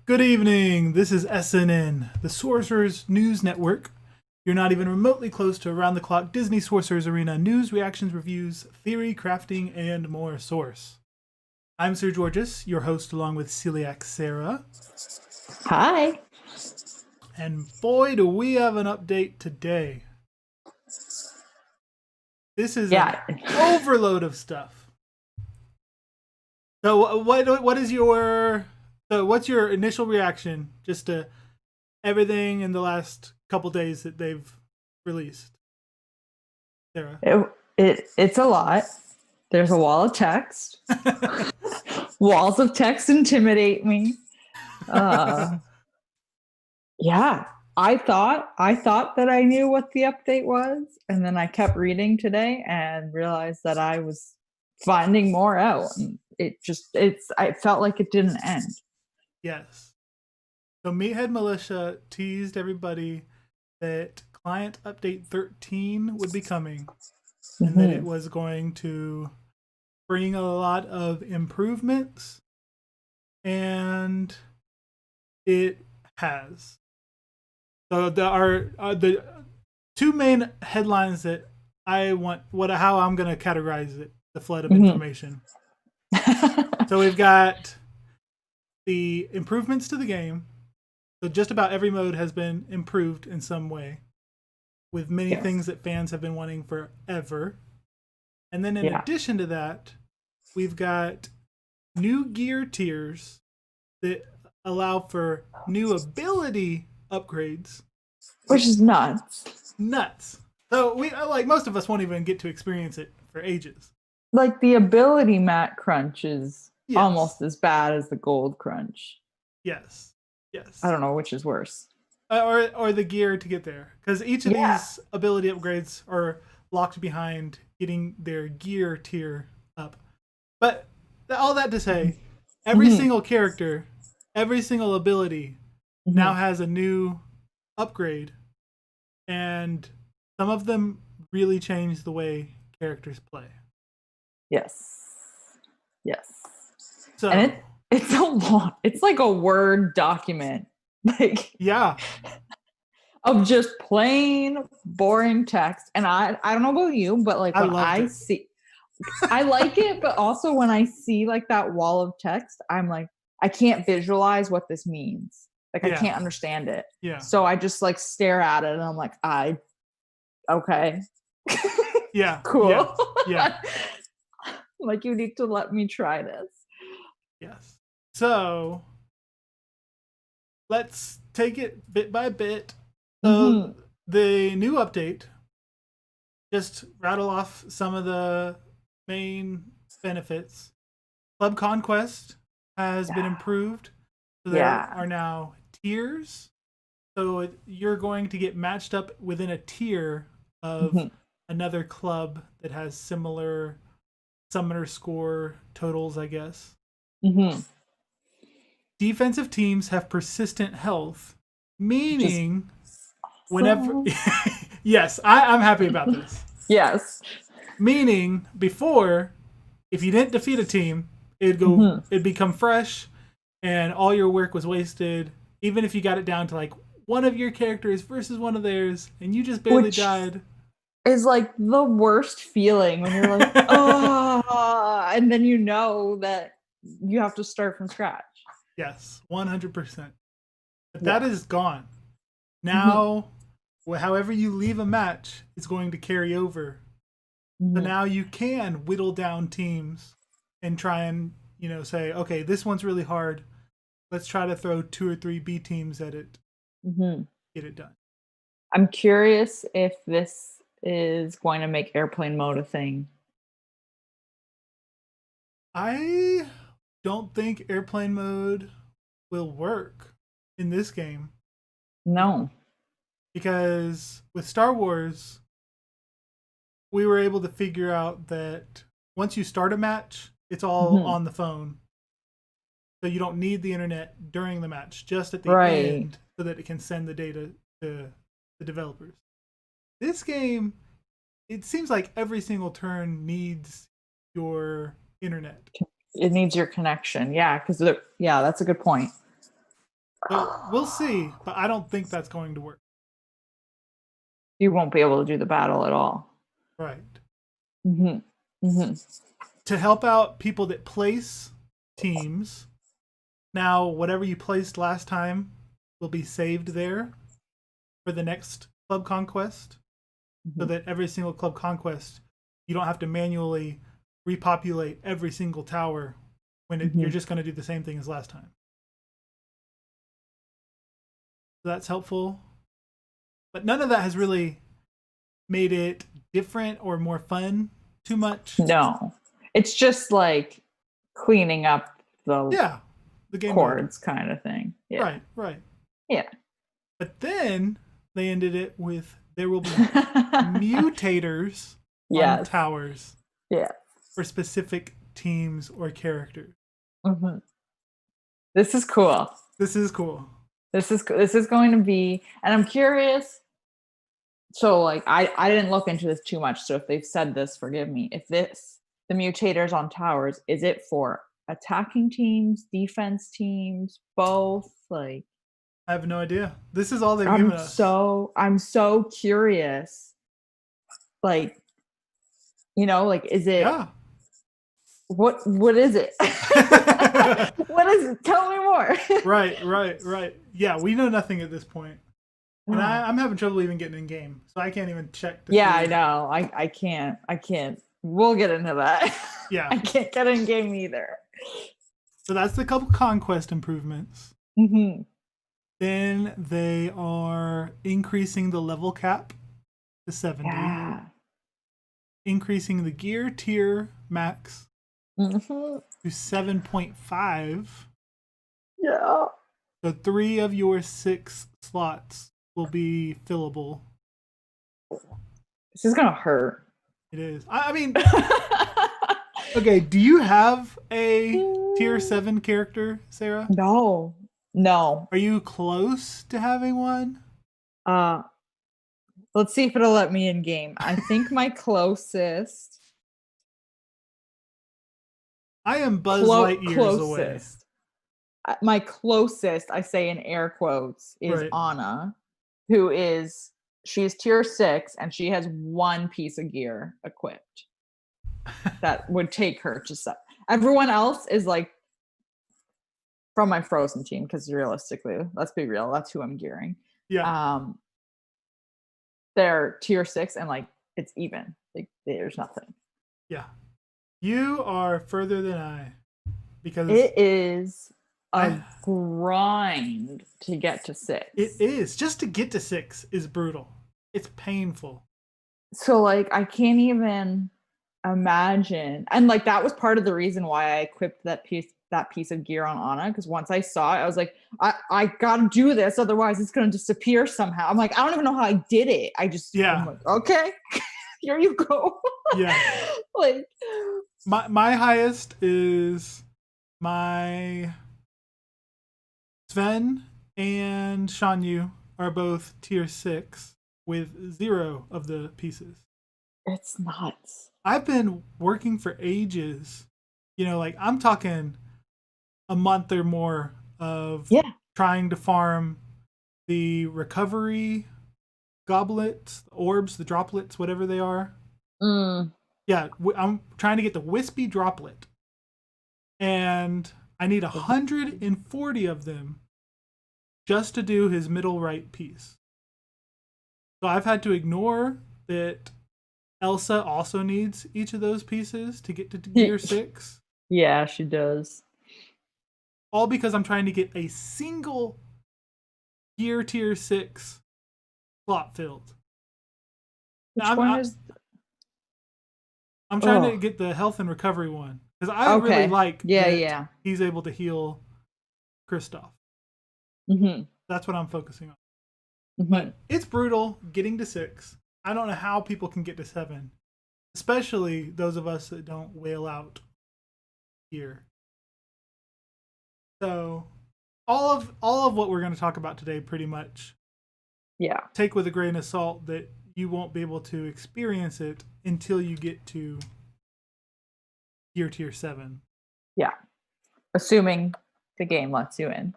Good evening. This is SNN, the Sorcerer's News Network. You're not even remotely close to around-the-clock Disney Sorcerer's Arena news, reactions, reviews, theory, crafting, and more source. I'm Sir Georges, your host, along with Celiac Sarah. Hi. And boy, do we have an update today. This is an overload of stuff. So what's your initial reaction just to everything in the last couple days that they've released? Sarah? It's a lot. There's a wall of text. Walls of text intimidate me. Yeah, I thought that I knew what the update was, and then I kept reading today and realized that I was finding more out. And I felt like it didn't end. Yes. So Meathead Militia teased everybody that client update 13 would be coming, and that it was going to bring a lot of improvements, and it has. So the two main headlines that I want, how I'm going to categorize it, the flood of information. So we've got the improvements to the game. So just about every mode has been improved in some way, with many things that fans have been wanting forever. And then in addition to that, we've got new gear tiers that allow for new ability upgrades, which is nuts. So we, like, most of us won't even get to experience it for ages. Like, the ability mat crunch is almost as bad as the gold crunch. Yes. I don't know which is worse. Or the gear to get there, because each of these ability upgrades are locked behind getting their gear tier up. But all that to say, every single character, every single ability now has a new upgrade, and some of them really change the way characters play. Yes. So, and it's a lot. It's like a Word document, of just plain boring text. And I don't know about you, but like when I see, I like it, but also when I see like that wall of text, I'm like, I can't visualize what this means. Like, I can't understand it. Yeah. So I just like stare at it and I'm like, okay. Yeah. Cool. Yeah. Like, you need to let me try this. Yes. So let's take it bit by bit. So the new update, just rattle off some of the main benefits. Club Conquest has been improved. So there are now tiers. So you're going to get matched up within a tier of another club that has similar summoner score totals, I guess. Defensive teams have persistent health, meaning whenever... Yes, I'm happy about this. Yes. Meaning, before, if you didn't defeat a team, it'd become fresh, and all your work was wasted, even if you got it down to like one of your characters versus one of theirs, and you just barely died. Is like the worst feeling when you're like, and then you know that you have to start from scratch. Yes, 100%. But that is gone. Now, however you leave a match is going to carry over. So now you can whittle down teams and try and, say, okay, this one's really hard. Let's try to throw 2 or 3 B teams at it. Get it done. I'm curious if this is going to make airplane mode a thing. I don't think airplane mode will work in this game. No. Because with Star Wars, we were able to figure out that once you start a match, it's all on the phone. So you don't need the internet during the match, just at the end, so that it can send the data to the developers. This game, it seems like every single turn needs your internet. It needs your connection. Yeah, because that's a good point. So we'll see, but I don't think that's going to work. You won't be able to do the battle at all. Right. Mm-hmm. Mm-hmm. To help out people that place teams, now whatever you placed last time will be saved there for the next club conquest, so that every single club conquest, you don't have to manually repopulate every single tower when you're just going to do the same thing as last time. So that's helpful. But none of that has really made it different or more fun too much. No. It's just like cleaning up the game chords kind of thing. Yeah. Right. Yeah. But then they ended it with there will be mutators on towers. Yeah. For specific teams or characters. Mm-hmm. This is cool. This is cool. This is going to be, and I'm curious. So like I didn't look into this too much. So if they've said this, forgive me. If the mutators on towers, is it for attacking teams, defense teams, both? Like I have no idea. This is all they've given us. I'm so curious. Like, like is it what is it? What is it? Tell me more. Right. Yeah, we know nothing at this point. And I'm having trouble even getting in game, so I can't even check. I know. I can't. We'll get into that. Yeah. I can't get in game either. So that's the couple conquest improvements. Mm-hmm. Then they are increasing the level cap to 70. Yeah. Increasing the gear tier max to 7.5. Yeah. So 3 of your 6 slots will be fillable. This is gonna hurt. It is. I mean, okay. Do you have a tier 7 character, Sarah? No. Are you close to having one? Let's see if it'll let me in game. I think my closest. I am Buzz Lightyears away. My closest, I say in air quotes, is Anna, she's tier 6 and she has 1 piece of gear equipped. That would take her to 7. Everyone else is like from my Frozen team, because realistically, let's be real, that's who I'm gearing. Yeah. They're tier 6 and like it's even. Like there's nothing. Yeah. You are further than I, because it is a grind to get to 6. It is. Just to get to 6 is brutal. It's painful. So like I can't even imagine. And like that was part of the reason why I equipped that piece of gear on Anna, because once I saw it, I was like, I gotta do this, otherwise it's gonna disappear somehow. I'm like, I don't even know how I did it. I'm like, okay, here you go. Yeah. Like my highest is my Sven and Shanyu are both tier 6 with 0 of the pieces. It's nuts. I've been working for ages. Like I'm talking a month or more of trying to farm the recovery goblets, orbs, the droplets, whatever they are. Yeah, I'm trying to get the wispy droplet. And I need 140 of them just to do his middle right piece. So I've had to ignore that Elsa also needs each of those pieces to get to gear 6. Yeah, she does. All because I'm trying to get a single gear tier 6 slot filled. I'm trying to get the health and recovery one, because I really like that he's able to heal Kristoff. That's what I'm focusing on. But it's brutal getting to 6. I don't know how people can get to 7, especially those of us that don't wail out here. So all of what we're going to talk about today, pretty much, take with a grain of salt, that you won't be able to experience it until you get to gear tier 7. Yeah, assuming the game lets you in.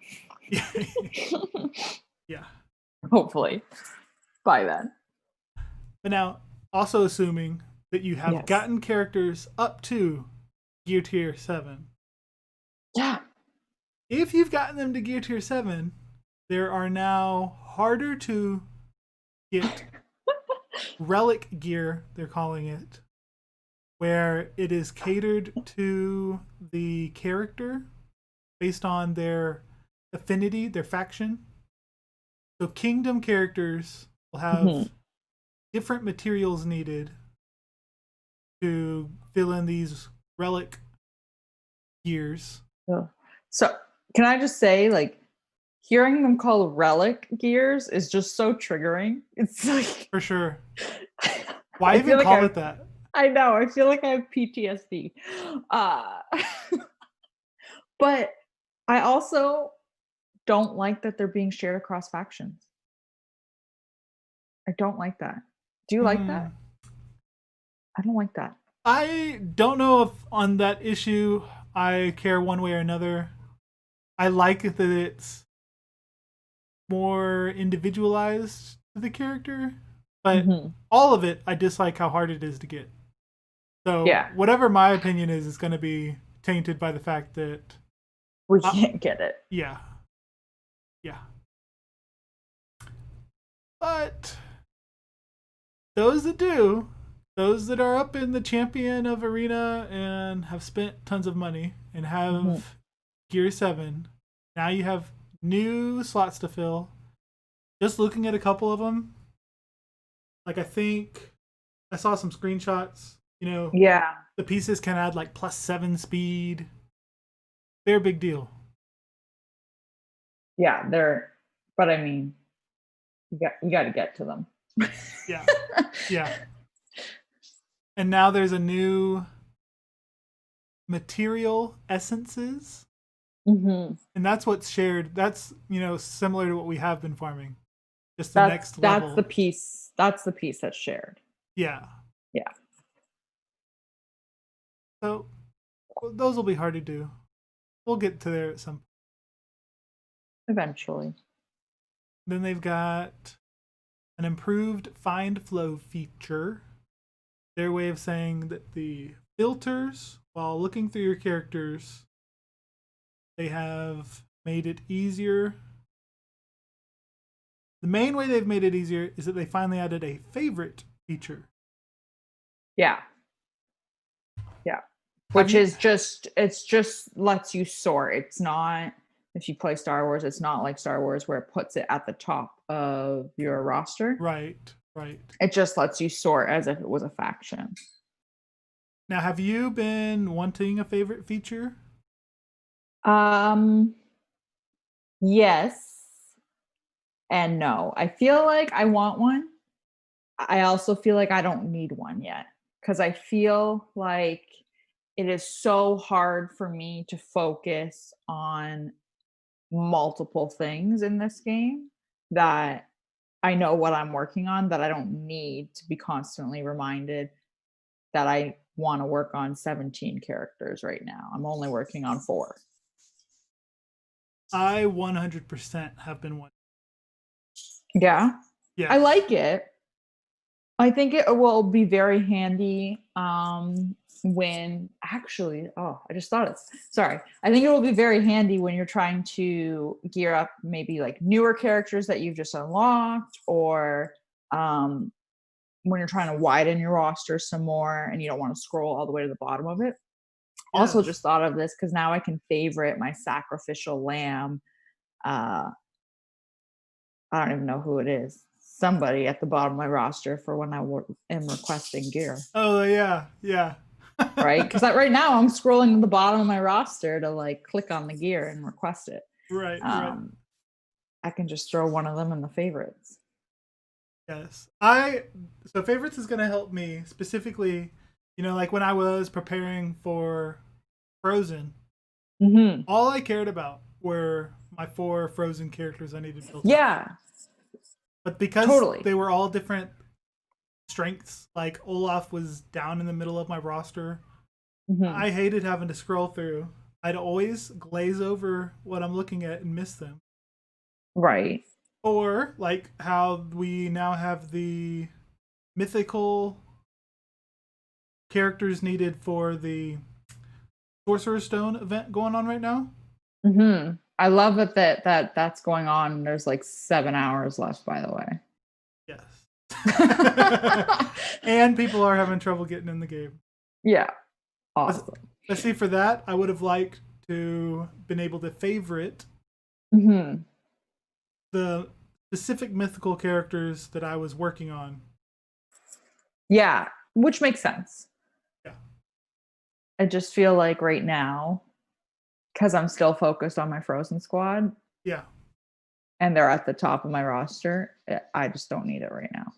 Yeah. Hopefully by then. But now, also assuming that you have gotten characters up to Gear Tier 7. Yeah. If you've gotten them to Gear Tier 7, there are now harder to get relic gear, they're calling it, where it is catered to the character based on their affinity, their faction. So kingdom characters will have different materials needed to fill in these relic gears. So can I just say, like, hearing them called relic gears is just so triggering. It's like, for sure. Why even call it that? I know. I feel like I have PTSD. But I also don't like that they're being shared across factions. I don't like that. Do you like that? I don't like that. I don't know if on that issue I care one way or another. I like that it's more individualized to the character, but all of it, I dislike how hard it is to get. So whatever my opinion is going to be tainted by the fact that we can't get it. Yeah. But those that do, those that are up in the champion of arena and have spent tons of money and have Gear 7, now you have new slots to fill. Just looking at a couple of them, like I think I saw some screenshots, the pieces can add like +7 speed. They're a big deal. Yeah, but I mean, you got to get to them. Yeah. And now there's a new material essences. And that's what's shared. That's, similar to what we have been farming. Just the next level. That's the piece that's shared. Yeah. Yeah. So those will be hard to do. We'll get to there at some point. Eventually. Then they've got an improved find flow feature. Their way of saying that the filters, while looking through your characters, they have made it easier. The main way they've made it easier is that they finally added a favorite feature. Yeah. Which is just lets you sort. It's not, if you play Star Wars, it's not like Star Wars where it puts it at the top of your roster. Right. It just lets you sort as if it was a faction. Now, have you been wanting a favorite feature? Yes and no. I feel like I want one. I also feel like I don't need one yet, because I feel like it is so hard for me to focus on multiple things in this game that I know what I'm working on, that I don't need to be constantly reminded that I want to work on 17 characters right now. I'm only working on 4. I 100% have been one. Yeah. Yeah. I like it. I think it will be very handy when actually, I just thought it. Sorry. I think it will be very handy when you're trying to gear up maybe like newer characters that you've just unlocked, or when you're trying to widen your roster some more and you don't want to scroll all the way to the bottom of it. Yes. Also just thought of this because now I can favorite my sacrificial lamb. I don't even know who it is. Somebody at the bottom of my roster for when I am requesting gear. Oh, yeah. Right? Because right now I'm scrolling to the bottom of my roster to like click on the gear and request it. Right. I can just throw one of them in the favorites. Yes. So favorites is going to help me specifically, like when I was preparing for Frozen, all I cared about were my 4 Frozen characters I needed built up. But because they were all different strengths, like Olaf was down in the middle of my roster, I hated having to scroll through I'd always glaze over what I'm looking at and miss them. Right. Or like how we now have the mythical characters needed for the Sorcerer Stone event going on right now. Mm-hmm. I love it that's going on. There's like 7 hours left, by the way. Yes. And people are having trouble getting in the game. Yeah. Awesome. Let's see, for that, I would have liked to been able to favorite the specific mythical characters that I was working on. Yeah, which makes sense. Yeah. I just feel like right now, because I'm still focused on my Frozen squad. Yeah. And they're at the top of my roster. I just don't need it right now.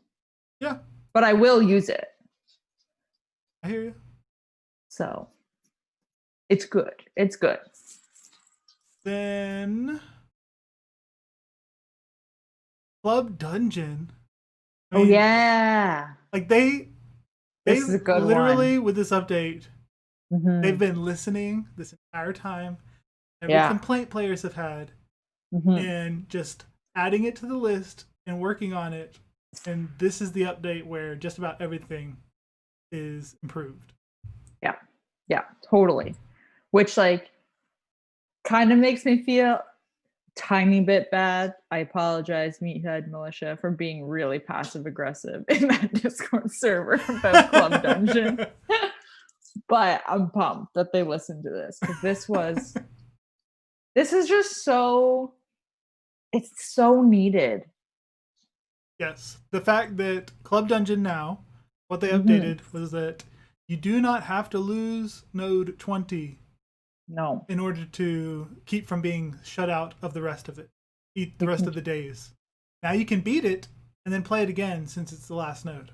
Yeah. But I will use it. I hear you. So it's good. It's good. Then Club Dungeon. I mean, yeah. Like they this is a good literally one. With this update, they've been listening this entire time. Every complaint players have had, and just adding it to the list and working on it. And this is the update where just about everything is improved. Yeah. Yeah, totally. Which like kind of makes me feel tiny bit bad. I apologize, Meathead Militia, for being really passive aggressive in that Discord server about Club Dungeon. But I'm pumped that they listened to this, because this is just so, it's so needed. Yes. The fact that Club Dungeon now, what they updated was that you do not have to lose node 20 in order to keep from being shut out of the rest of it, the rest of the days. Now you can beat it and then play it again since it's the last node.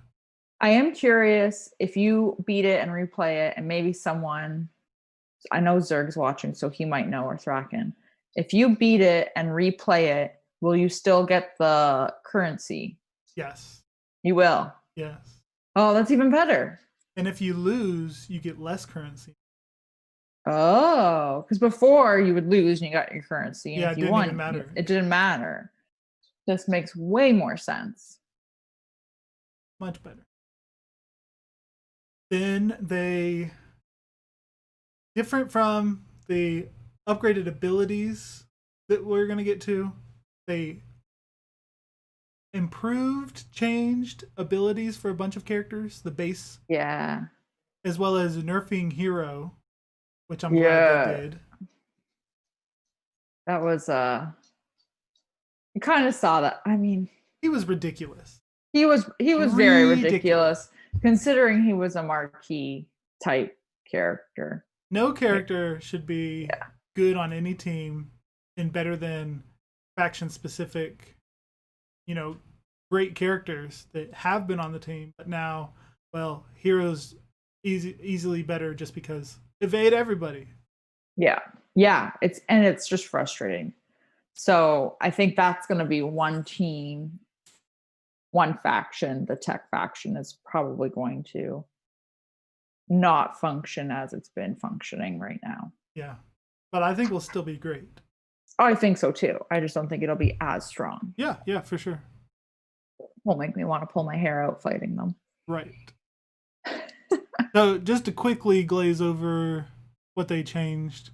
I am curious if you beat it and replay it, and maybe someone, I know Zerg's watching, so he might know, or Thraken. If you beat it and replay it, will you still get the currency? Yes. You will? Yes. Oh, that's even better. And if you lose, you get less currency. Oh, because before you would lose and you got your currency. And yeah, if you it didn't won, even matter. It didn't matter. This makes way more sense. Much better. Then they, different from the upgraded abilities that we're going to get to, they changed abilities for a bunch of characters, the base. Yeah. As well as nerfing hero, which I'm glad they did. That was, you kind of saw that. I mean, he was ridiculous. He was very ridiculous, considering he was a marquee type character. No character should be good on any team and better than faction specific, great characters that have been on the team, but now, well, heroes easily better just because evade everybody. Yeah, it's just frustrating. So I think that's going to be one team, one faction. The tech faction is probably going to not function as it's been functioning right now. Yeah, but I think we'll still be great. I think so too. I just don't think it'll be as strong. Yeah, for sure. Will make me want to pull my hair out fighting them. Right. So just to quickly glaze over what they changed.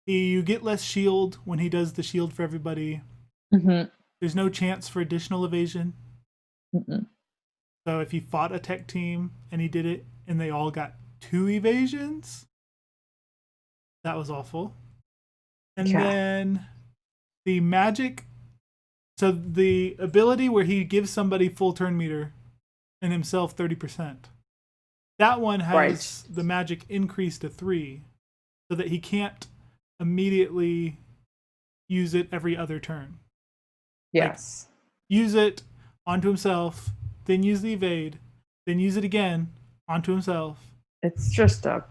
You get less shield when he does the shield for everybody. There's no chance for additional evasion. So if he fought a tech team and he did it and they all got 2 evasions, that was awful. And then the magic, so the ability where he gives somebody full turn meter and himself 30%. That one has the magic increased to 3 so that he can't immediately use it every other turn. Yes. Like, use it onto himself, then use the evade, then use it again onto himself. It's just a...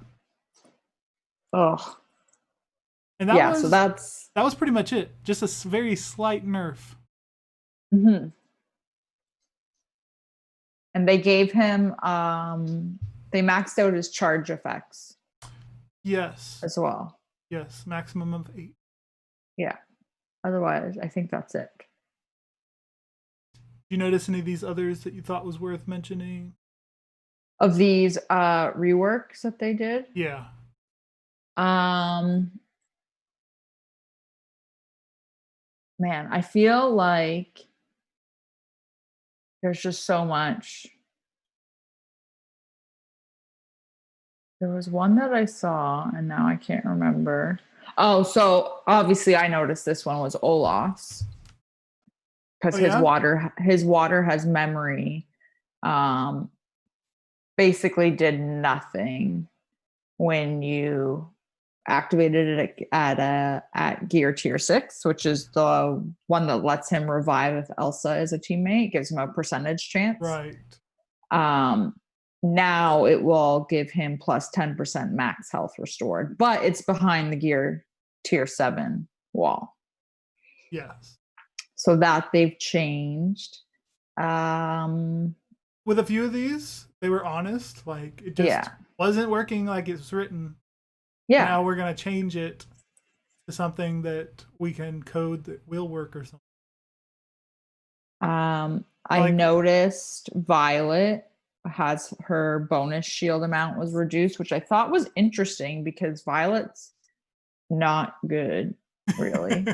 And that was pretty much it. Just a very slight nerf. And they gave him... they maxed out his charge effects. Yes. As well. Yes, maximum of 8. Yeah. Otherwise, I think that's it. Did you notice any of these others that you thought was worth mentioning? Of these reworks that they did? Yeah. Man, I feel like there's just so much. There was one that I saw, and now I can't remember. Oh, so obviously I noticed this one was Olaf's. Because his water has memory. Basically did nothing when you activated it at gear tier 6, which is the one that lets him revive if Elsa is a teammate, gives him a percentage chance. Right. Now it will give him plus 10% max health restored, but it's behind the gear tier 7 wall. Yes. So that they've changed. With a few of these, they were honest. Like, it just wasn't working like it's written. Yeah. Now we're going to change it to something that we can code that will work or something. I noticed Violet has her bonus shield amount was reduced, which I thought was interesting because Violet's not good, really.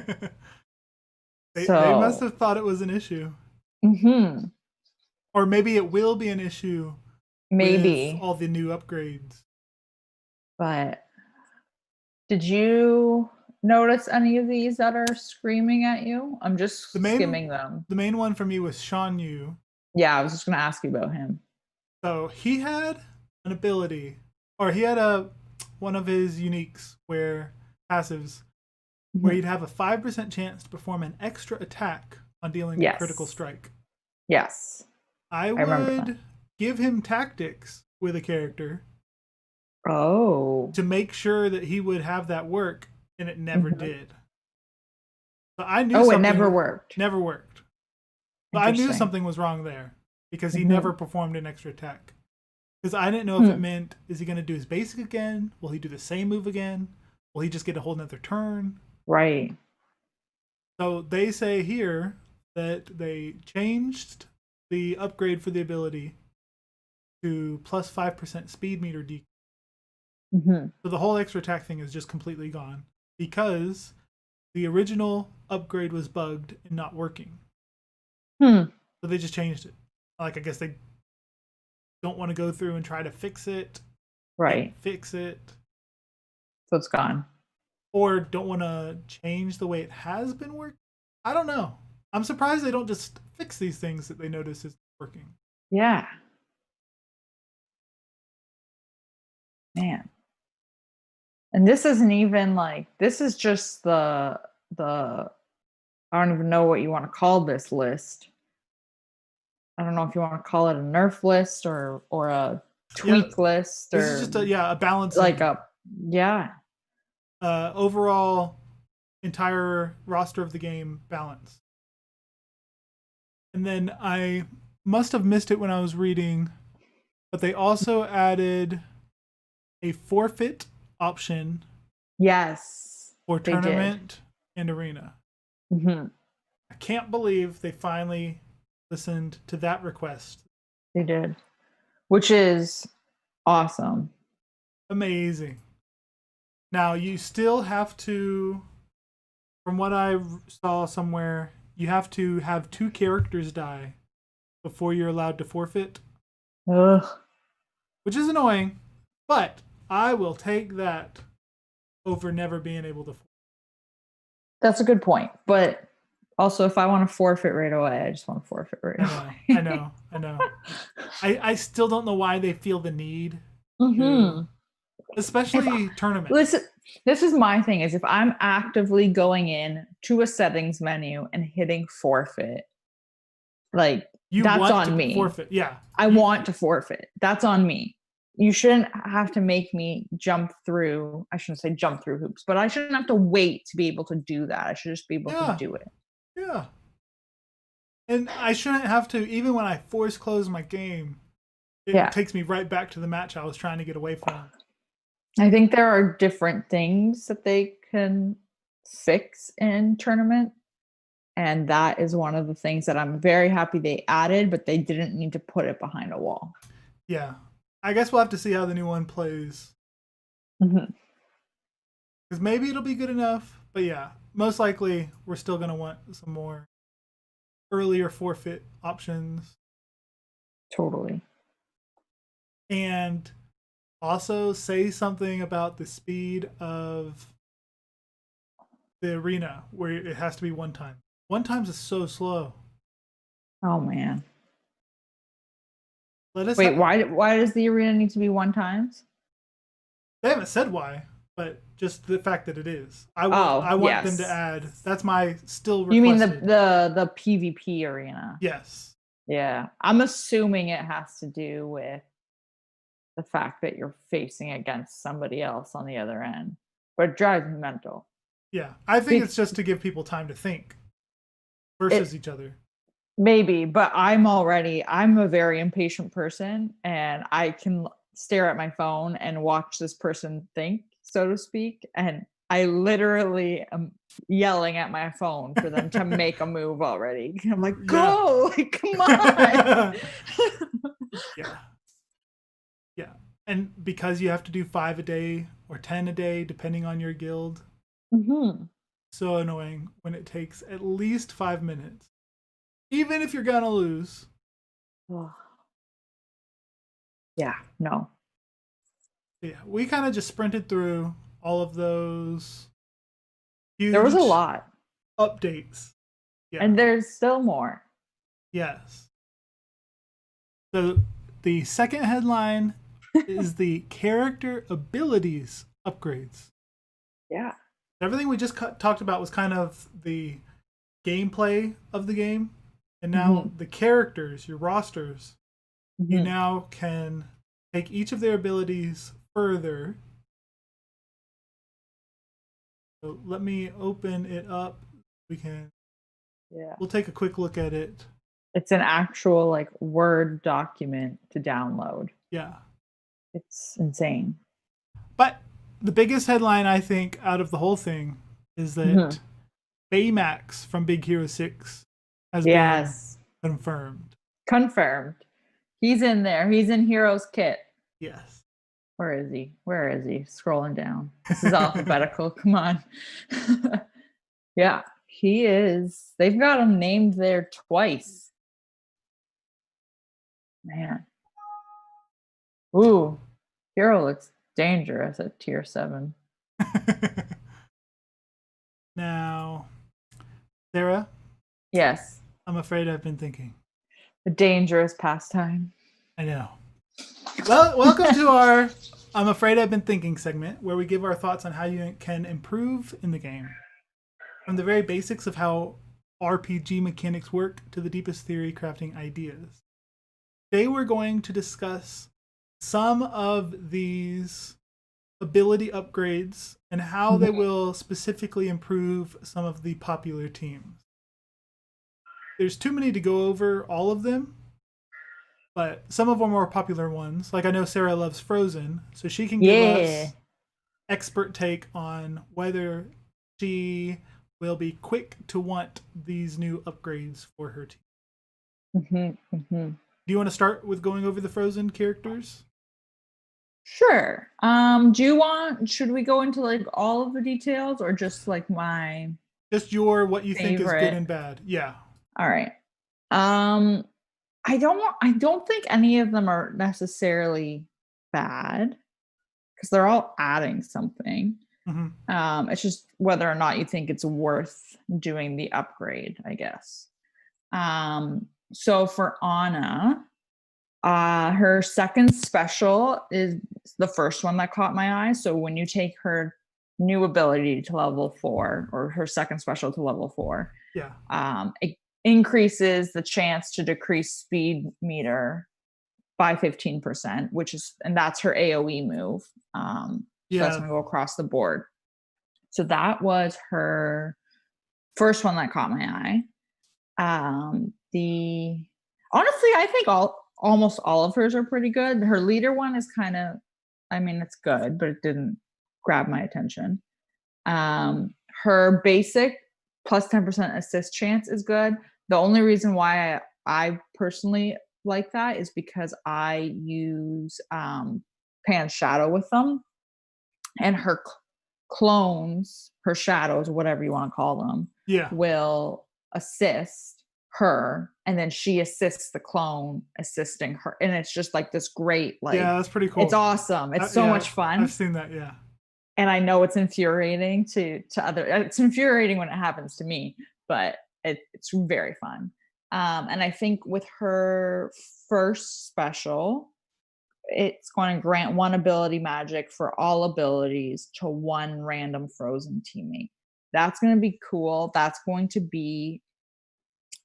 They must have thought it was an issue. Mm-hmm. Or maybe it will be an issue. Maybe. With all the new upgrades. But did you notice any of these that are screaming at you? I'm just skimming them. The main one for me was Shan Yu. Yeah, I was just going to ask you about him. So he had an ability, or he had one of his uniques passives, where he'd have a 5% chance to perform an extra attack on dealing a critical strike. Yes. I would give him tactics with a character. Oh. To make sure that he would have that work, and it never did. So I knew it never worked. Never worked. But I knew something was wrong there because he never performed an extra attack. Because I didn't know if it meant, is he going to do his basic again? Will he do the same move again? Will he just get a whole nother turn? Right. So they say here that they changed the upgrade for the ability to plus 5% speed meter decrease. So the whole extra attack thing is just completely gone because the original upgrade was bugged and not working. So they just changed it. Like, I guess they don't want to go through and try to fix it. Right. Fix it. So it's gone. Or don't want to change the way it has been working. I don't know. I'm surprised they don't just fix these things that they notice is working. Yeah. Man. And this isn't even this is just the I don't even know what you want to call this list. I don't know if you want to call it a nerf list or a tweak list. This is just a balance. Overall, entire roster of the game balance. And then I must have missed it when I was reading, but they also added a forfeit option. Yes. For tournament and arena. I can't believe they finally listened to that request. They did. Which is awesome. Amazing. Now, you still have to, from what I saw somewhere, you have to have 2 characters die before you're allowed to forfeit. Ugh. Which is annoying, but I will take that over never being able to forfeit. That's a good point. But also, if I want to forfeit right away, I just want to forfeit right away. I know. I still don't know why they feel the need. Especially tournaments. Listen, this is my thing, is if I'm actively going in to a settings menu and hitting forfeit, that's on me. Forfeit, yeah. I want to forfeit. That's on me. You shouldn't have to make me jump through. I shouldn't say jump through hoops, but I shouldn't have to wait to be able to do that. I should just be able to do it. Yeah. And I shouldn't have to, even when I force close my game, it takes me right back to the match I was trying to get away from. I think there are different things that they can fix in tournament. And that is one of the things that I'm very happy they added, but they didn't need to put it behind a wall. Yeah. I guess we'll have to see how the new one plays. Because maybe it'll be good enough. But yeah, most likely we're still going to want some more earlier forfeit options. Totally. And also say something about the speed of the arena where it has to be one time. One times is so slow. Oh man. Wait, why does the arena need to be one times? They haven't said why, but just the fact that it is. I want them to add. That's my still requested. You mean the PvP arena? Yes. Yeah. I'm assuming it has to do with the fact that you're facing against somebody else on the other end. But it drives me mental. Yeah. I think it's just to give people time to think versus each other. Maybe, but I'm a very impatient person, and I can stare at my phone and watch this person think, so to speak, and I literally am yelling at my phone for them to make a move already. I'm like, go, like, come on. Yeah. And because you have to do 5 a day or 10 a day, depending on your guild. So annoying when it takes at least 5 minutes. Even if you're going to lose. Yeah, no. Yeah, we kind of just sprinted through all of those. There was a lot. Updates. Yeah. And there's still more. Yes. So the second headline is the character abilities upgrades. Yeah. Everything we just talked about was kind of the gameplay of the game. And now the characters, your rosters, you now can take each of their abilities further. So let me open it up. We'll take a quick look at it. It's an actual like Word document to download. Yeah. It's insane. But the biggest headline, I think, out of the whole thing is that Baymax from Big Hero 6 has been confirmed. He's in there. He's in Hero's Kit. Yes. Where is he? Scrolling down. This is alphabetical. Come on. Yeah, he is. They've got him named there twice. Man. Ooh. Hero looks dangerous at tier 7. Now, Sarah? Yes. I'm afraid I've been thinking. A dangerous pastime. I know. Well, welcome to our I'm Afraid I've Been Thinking segment, where we give our thoughts on how you can improve in the game. From the very basics of how RPG mechanics work to the deepest theory crafting ideas. Today we're going to discuss some of these ability upgrades and how they will specifically improve some of the popular teams. There's too many to go over all of them, but some of them are more popular ones. Like I know Sarah loves Frozen, so she can give us expert take on whether she will be quick to want these new upgrades for her team. Do you want to start with going over the Frozen characters? Sure. Should we go into like all of the details or just like just what you think is good and bad? Yeah. All right. I don't think any of them are necessarily bad because they're all adding something. It's just whether or not you think it's worth doing the upgrade, I guess. So for Anna, her second special is the first one that caught my eye. So when you take her new ability to level 4 or her second special to level 4, it increases the chance to decrease speed meter by 15%, and that's her AoE move. So that's going to go across the board. So that was her first one that caught my eye. Honestly, I think almost all of hers are pretty good. Her leader one is kind of I mean, it's good, but it didn't grab my attention. Her basic plus 10% assist chance is good. The only reason why I personally like that is because I use Pan's Shadow with them, and her clones, her shadows, whatever you want to call them, will assist her, and then she assists the clone assisting her, and it's just like this great, like, that's pretty cool. It's awesome. It's so much fun. I've seen that. And I know it's infuriating to other. It's infuriating when it happens to me, but it's very fun. And I think with her first special, it's going to grant 1 ability magic for all abilities to 1 random frozen teammate. That's going to be cool. That's going to be,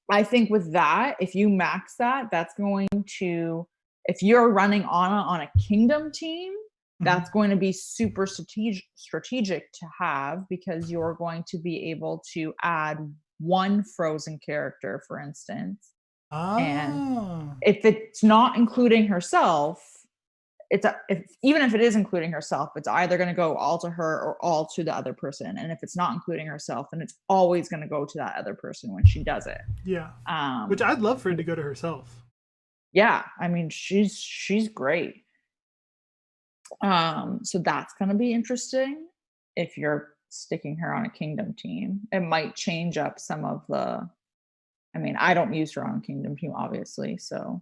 I think with that, if you max that, that's going to, if you're running on a kingdom team, that's going to be super strategic to have, because you're going to be able to add 1 frozen character, for instance. And if it's not including herself, even if it is including herself, it's either going to go all to her or all to the other person. And if it's not including herself, then it's always going to go to that other person when she does it. Yeah. Which I'd love for it to go to herself. Yeah. I mean, she's great. So that's going to be interesting. If you're sticking her on a kingdom team, it might change up some of the, I mean, I don't use her on a kingdom team, obviously. So,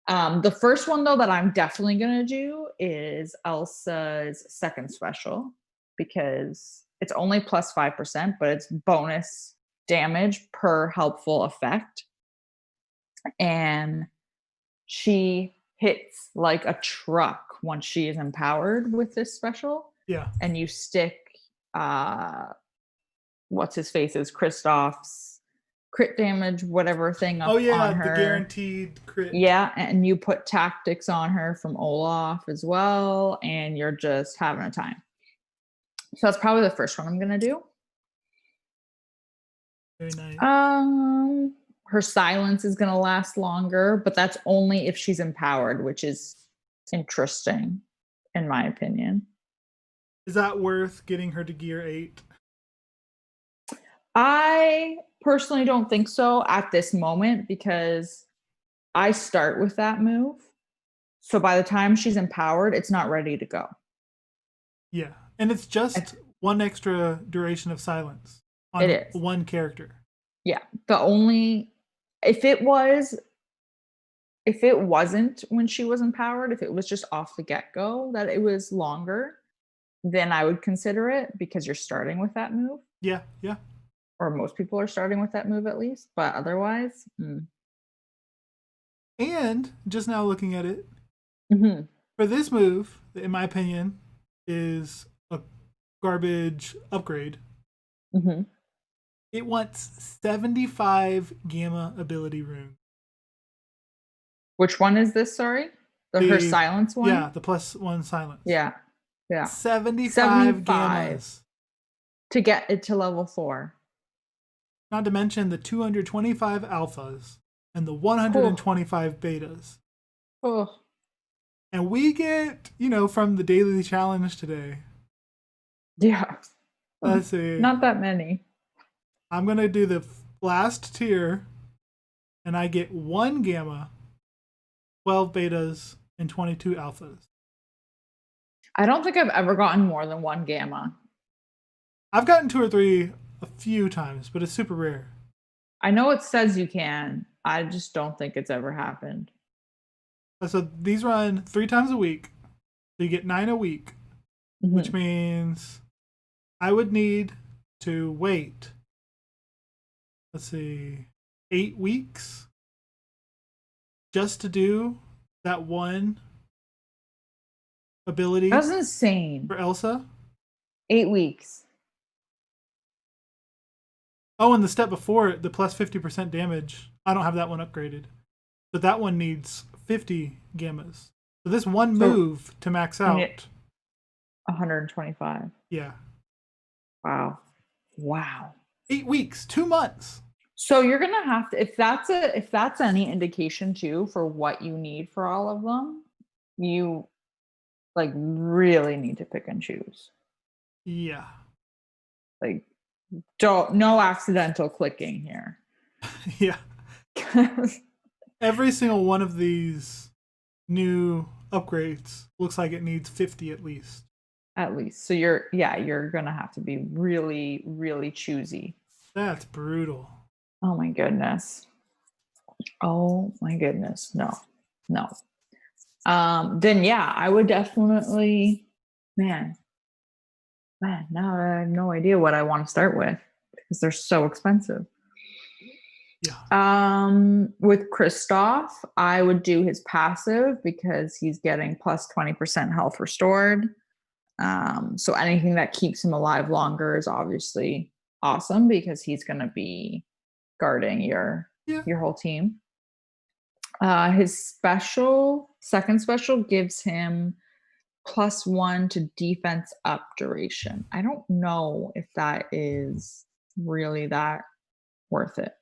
the first one though, that I'm definitely going to do is Elsa's second special, because it's only plus 5%, but it's bonus damage per helpful effect. And she hits like a truck once she is empowered with this special. Yeah. And you stick what's his face's Kristoff's crit damage, whatever thing up on her. The guaranteed crit. Yeah, and you put tactics on her from Olaf as well, and you're just having a time. So that's probably the first one I'm gonna do. Very nice. Her silence is gonna last longer, but that's only if she's empowered, which is interesting, in my opinion. Is that worth getting her to gear 8? I personally don't think so at this moment, because I start with that move. So by the time she's empowered, it's not ready to go. Yeah. And it's just 1 extra duration of silence on it is. 1 character. Yeah. If it wasn't when she was empowered, if it was just off the get-go that it was longer, then I would consider it, because you're starting with that move. Yeah, yeah. Or most people are starting with that move at least, but otherwise. And just now looking at it, for this move, in my opinion, is a garbage upgrade. It wants 75 gamma ability runes. Which one is this, sorry? Her silence one? Yeah, the +1 silence. Yeah. 75 gammas. To get it to level 4. Not to mention the 225 alphas and the 125 betas. Oh. And we get, from the daily challenge today. Yeah. Let's see. Not that many. I'm going to do the last tier, and I get 1 gamma, 12 betas, and 22 alphas. I don't think I've ever gotten more than 1 gamma. I've gotten 2 or 3 a few times, but it's super rare. I know it says you can. I just don't think it's ever happened. So these run 3 times a week. So you get 9 a week, which means I would need to wait, 8 weeks just to do that 1 ability. That's insane. For Elsa. 8 weeks. Oh, and the step before it, the plus 50% damage, I don't have that one upgraded. But that one needs 50 gammas. So this one move to max out. 125. Yeah. Wow. 8 weeks, 2 months. So you're gonna have to, if that's any indication too for what you need for all of them, like really need to pick and choose. Yeah. Like, no accidental clicking here. Yeah. Every single one of these new upgrades looks like it needs 50 at least. At least. So you're gonna have to be really, really choosy. That's brutal. Oh my goodness. Oh my goodness. No. Then yeah, I would definitely, man, now I have no idea what I want to start with because they're so expensive. Yeah. With Kristoff, I would do his passive because he's getting plus 20% health restored. So anything that keeps him alive longer is obviously awesome because he's going to be guarding your whole team. His second special gives him +1 to defense up duration. I don't know if that is really that worth it.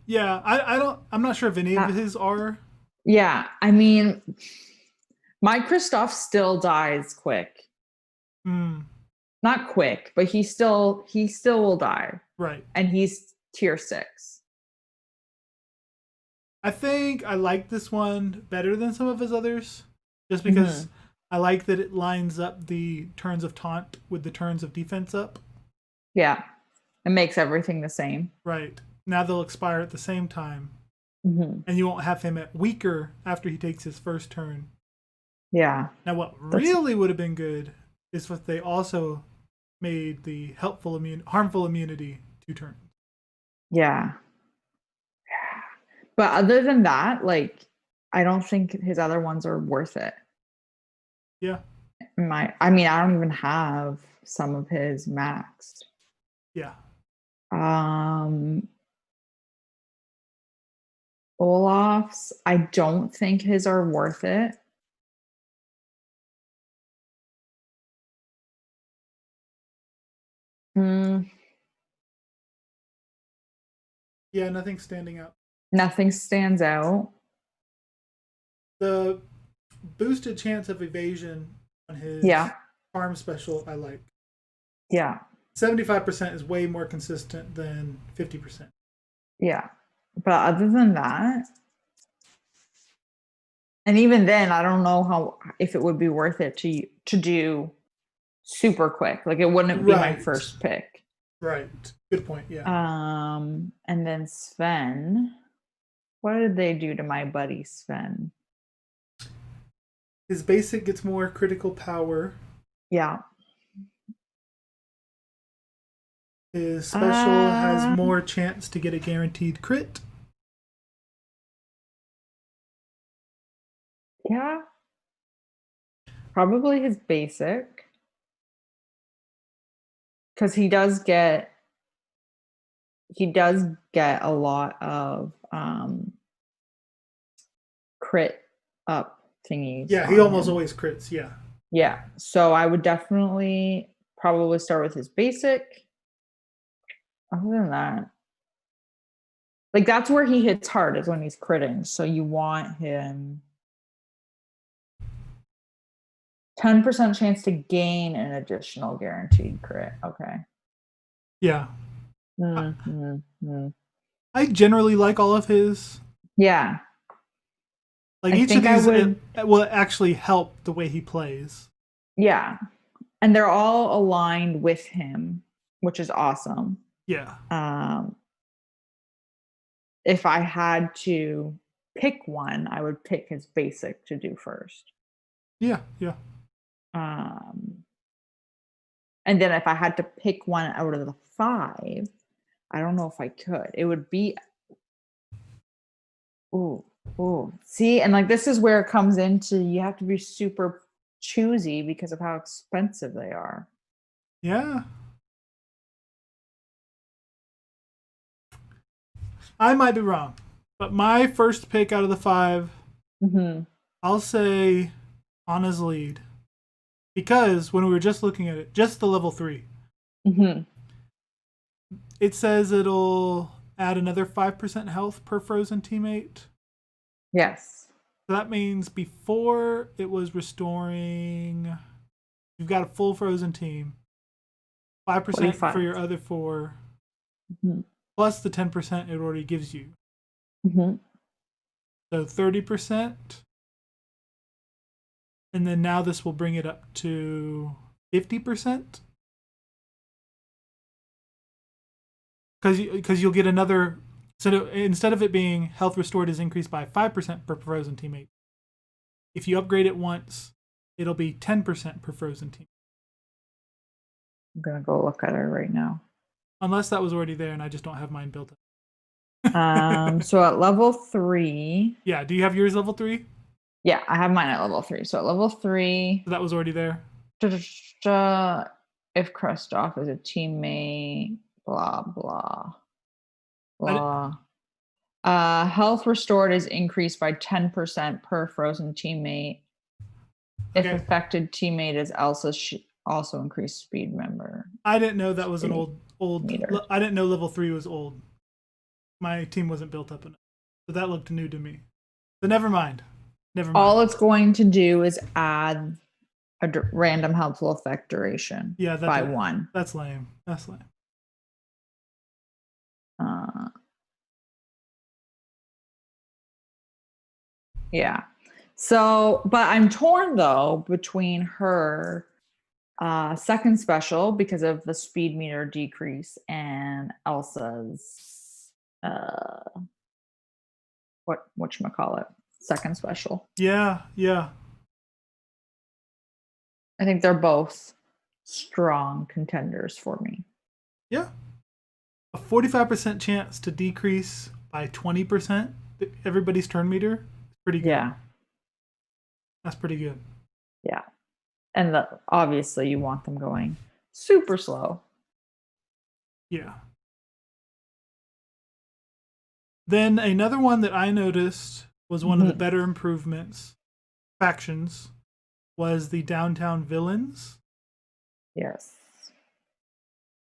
Yeah, I'm not sure if any of his are. Yeah, I mean, my Kristoff still dies quick. Not quick, but he still will die. Right. And he's tier 6. I think I like this one better than some of his others, just because I like that it lines up the turns of taunt with the turns of defense up. Yeah, it makes everything the same. Right. Now they'll expire at the same time. And you won't have him at weaker after he takes his first turn. Yeah. Now what really would have been good is if they also made the harmful immunity 2 turns. Yeah. But other than that, like, I don't think his other ones are worth it. Yeah. I don't even have some of his maxed. Yeah. Olaf's, I don't think his are worth it. Yeah, nothing's standing out. Nothing stands out. The boosted chance of evasion on his farm special, I like. Yeah. 75% is way more consistent than 50%. Yeah. But other than that, and even then, I don't know if it would be worth it to do super quick. Like, it wouldn't be my first pick. Right. Good point. Yeah. And then Sven, what did they do to my buddy Sven? His basic gets more critical power. Yeah. His special has more chance to get a guaranteed crit. Yeah. Probably his basic. Because he does get a lot of crit up thingies. Yeah, he almost always crits. Yeah. Yeah. So I would definitely probably start with his basic. Other than that, like, that's where he hits hard, is when he's critting. So you want him 10% chance to gain an additional guaranteed crit. Okay. Yeah. I generally like all of his. Yeah. Like, each of these will actually help the way he plays. Yeah. And they're all aligned with him, which is awesome. Yeah. If I had to pick one, I would pick his basic to do first. Yeah. And then if I had to pick one out of the 5, I don't know if I could. It would be see, and like, this is where it comes into, you have to be super choosy because of how expensive they are. Yeah. I might be wrong, but my first pick out of the 5, I'll say Anna's lead. Because when we were just looking at it, just the level 3, it says it'll add another 5% health per frozen teammate. Yes. So that means before it was restoring, you've got a full frozen team. 5% 45. For your other 4, plus the 10% it already gives you. So 30%. And then now this will bring it up to 50%. Because you'll get another. So instead of it being health restored is increased by 5% per frozen teammate, if you upgrade it once, it'll be 10% per frozen team. I'm going to go look at it right now. Unless that was already there and I just don't have mine built up. So at level 3. Yeah, do you have yours level 3? Yeah, I have mine at level 3. So at level 3. So that was already there? If Kristoff is a teammate, blah, blah. Blah. Health restored is increased by 10% per frozen teammate. Okay. If affected teammate is Elsa, also increased speed member. I didn't know that was an old meter. I didn't know level 3 was old. My team wasn't built up enough. So that looked new to me. But never mind. All it's going to do is add a random helpful effect duration by 1. That's lame. Yeah. So, but I'm torn though between her second special because of the speed meter decrease and Elsa's whatchamacallit, second special. Yeah. I think they're both strong contenders for me. Yeah. A 45% chance to decrease by 20% everybody's turn meter is pretty good. Yeah. That's pretty good. Yeah. And obviously you want them going super slow. Yeah. Then another one that I noticed was one of the better improvements, factions, was the downtown villains. Yes.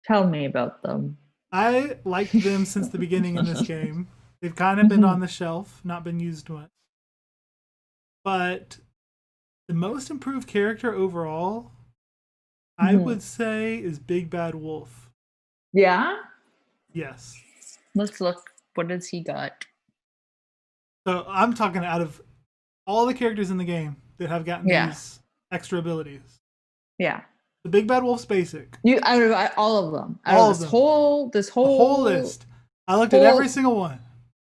Tell me about them. I liked them since the beginning in this game. They've kind of been on the shelf, not been used much. But the most improved character overall, I would say, is Big Bad Wolf. Yeah? Yes. Let's look. What has he got? So I'm talking out of all the characters in the game that have gotten these extra abilities. Yeah. The Big Bad Wolf's basic. Out of all of them. This whole list. I looked at every single one.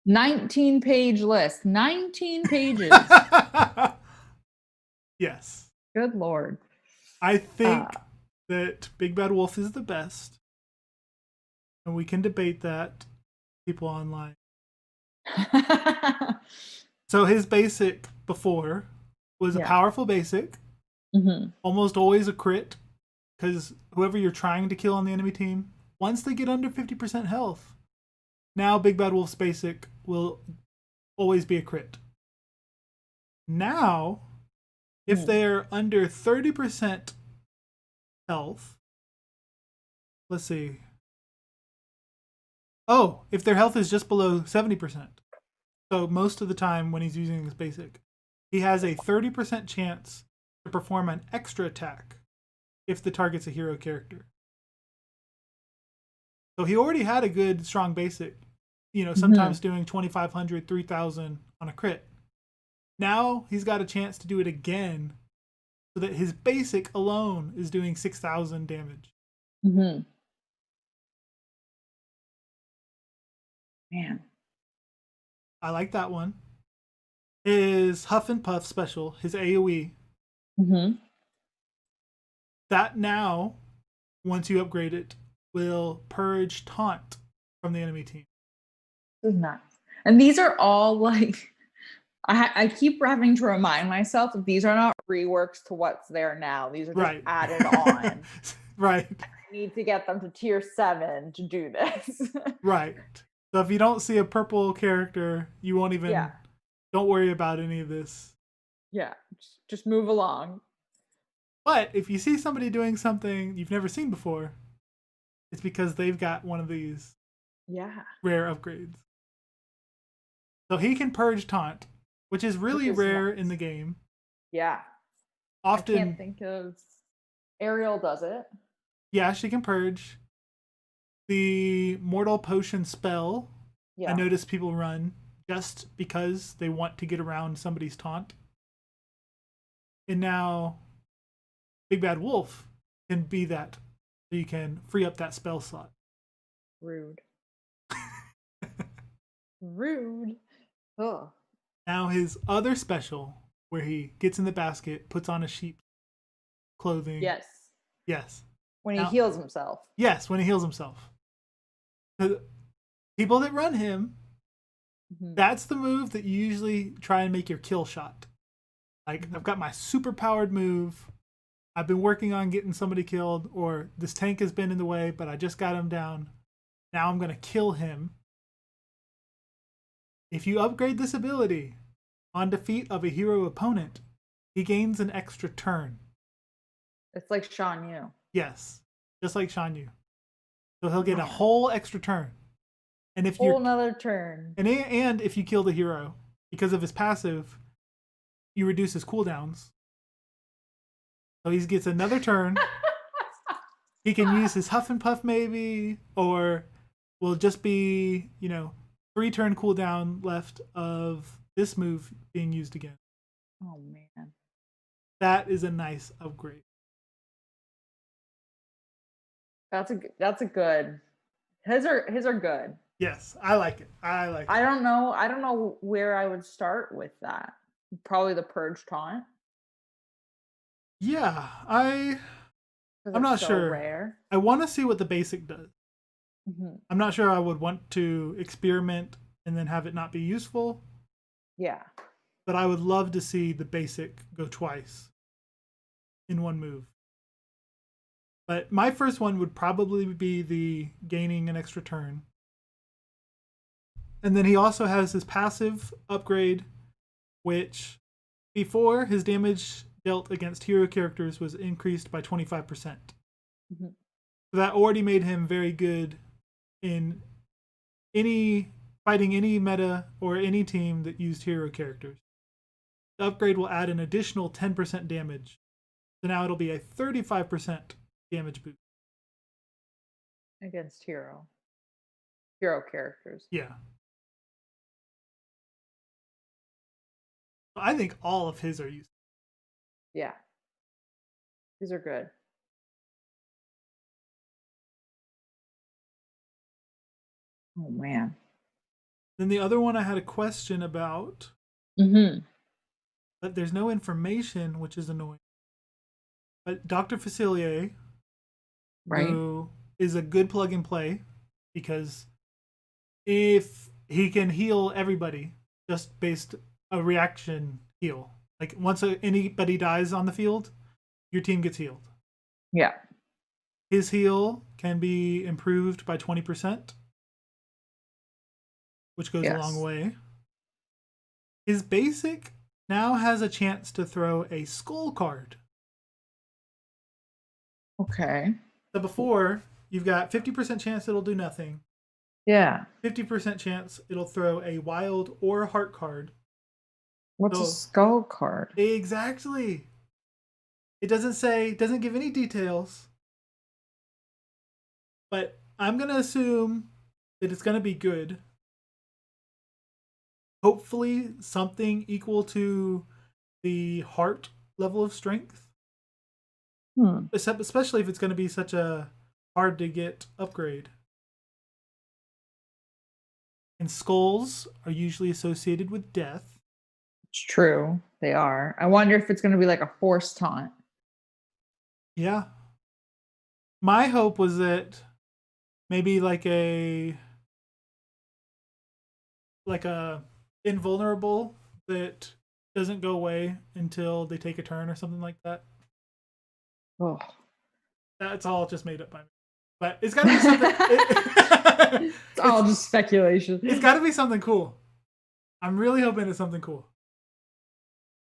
19-page list. 19 pages. Yes. Good Lord. I think that Big Bad Wolf is the best. And we can debate that, people online. So his basic before was a powerful basic. Almost always a crit. Because whoever you're trying to kill on the enemy team, once they get under 50% health, now Big Bad Wolf's basic will always be a crit. Now, if they're under 30% health, let's see. Oh, if their health is just below 70%. So most of the time when he's using his basic, he has a 30% chance to perform an extra attack if the target's a hero character. So he already had a good, strong basic. Sometimes doing 2,500, 3,000 on a crit. Now he's got a chance to do it again so that his basic alone is doing 6,000 damage. Man. I like that one. His Huff and Puff special, his AoE. That now, once you upgrade it, will purge taunt from the enemy team. This is nice. And these are all like, I keep having to remind myself that these are not reworks to what's there now. These are just added on. Right. I need to get them to tier 7 to do this. Right. So if you don't see a purple character, you won't even, don't worry about any of this. Yeah. Just move along. But if you see somebody doing something you've never seen before, it's because they've got one of these rare upgrades. So he can purge taunt. which is really rare in the game. Yeah. Often, I can't think of. Ariel does it. Yeah, she can purge. The Mortal Potion spell, I notice people run just because they want to get around somebody's taunt. And now Big Bad Wolf can be that. So you can free up that spell slot. Rude. Rude. Oh. Now his other special, where he gets in the basket, puts on a sheep clothing. Yes. Yes. When he heals himself. Yes, when he heals himself. The people that run him, that's the move that you usually try and make your kill shot. Like, I've got my super powered move. I've been working on getting somebody killed, or this tank has been in the way, but I just got him down. Now I'm going to kill him. If you upgrade this ability on defeat of a hero opponent, he gains an extra turn. It's like Shan Yu. Yes, just like Shan Yu. So he'll get a whole extra turn. And if you another turn. And if you kill the hero, because of his passive, you reduce his cooldowns. So he gets another turn. He can use his Huff and Puff maybe, or will just be, 3-turn cooldown left of this move being used again. Oh man. That is a nice upgrade. That's a good. His are good. Yes, I like it. I don't know where I would start with that. Probably the Purge Taunt. Yeah, I'm not sure. Rare. I want to see what the basic does. I'm not sure I would want to experiment and then have it not be useful. Yeah. But I would love to see the basic go twice in one move. But my first one would probably be the gaining an extra turn. And then he also has his passive upgrade, which before his damage dealt against hero characters was increased by 25%. So that already made him very good in fighting any meta or any team that used hero characters. The upgrade will add an additional 10% damage. So now it'll be a 35% damage boost. Against hero characters. Yeah. I think all of his are useful. Yeah. These are good. Oh man. Then the other one I had a question about. But there's no information, which is annoying. But Dr. Facilier, who is a good plug and play, because if he can heal everybody just based a reaction heal. Like once anybody dies on the field, your team gets healed. Yeah. His heal can be improved by 20%, which goes a long way. His basic now has a chance to throw a skull card. Okay. So before, you've got 50% chance it'll do nothing. Yeah. 50% chance it'll throw a wild or a heart card. What's a skull card? Exactly. It doesn't give any details. But I'm going to assume that it's going to be good. Hopefully something equal to the heart level of strength. Especially if it's going to be such a hard to get upgrade. And skulls are usually associated with death. It's true. They are. I wonder if it's going to be like a force taunt. Yeah. My hope was that maybe like a invulnerable that doesn't go away until they take a turn or something like that. Oh. That's all just made up by me. But it's got to be something. It's all just speculation. It's got to be something cool. I'm really hoping it's something cool.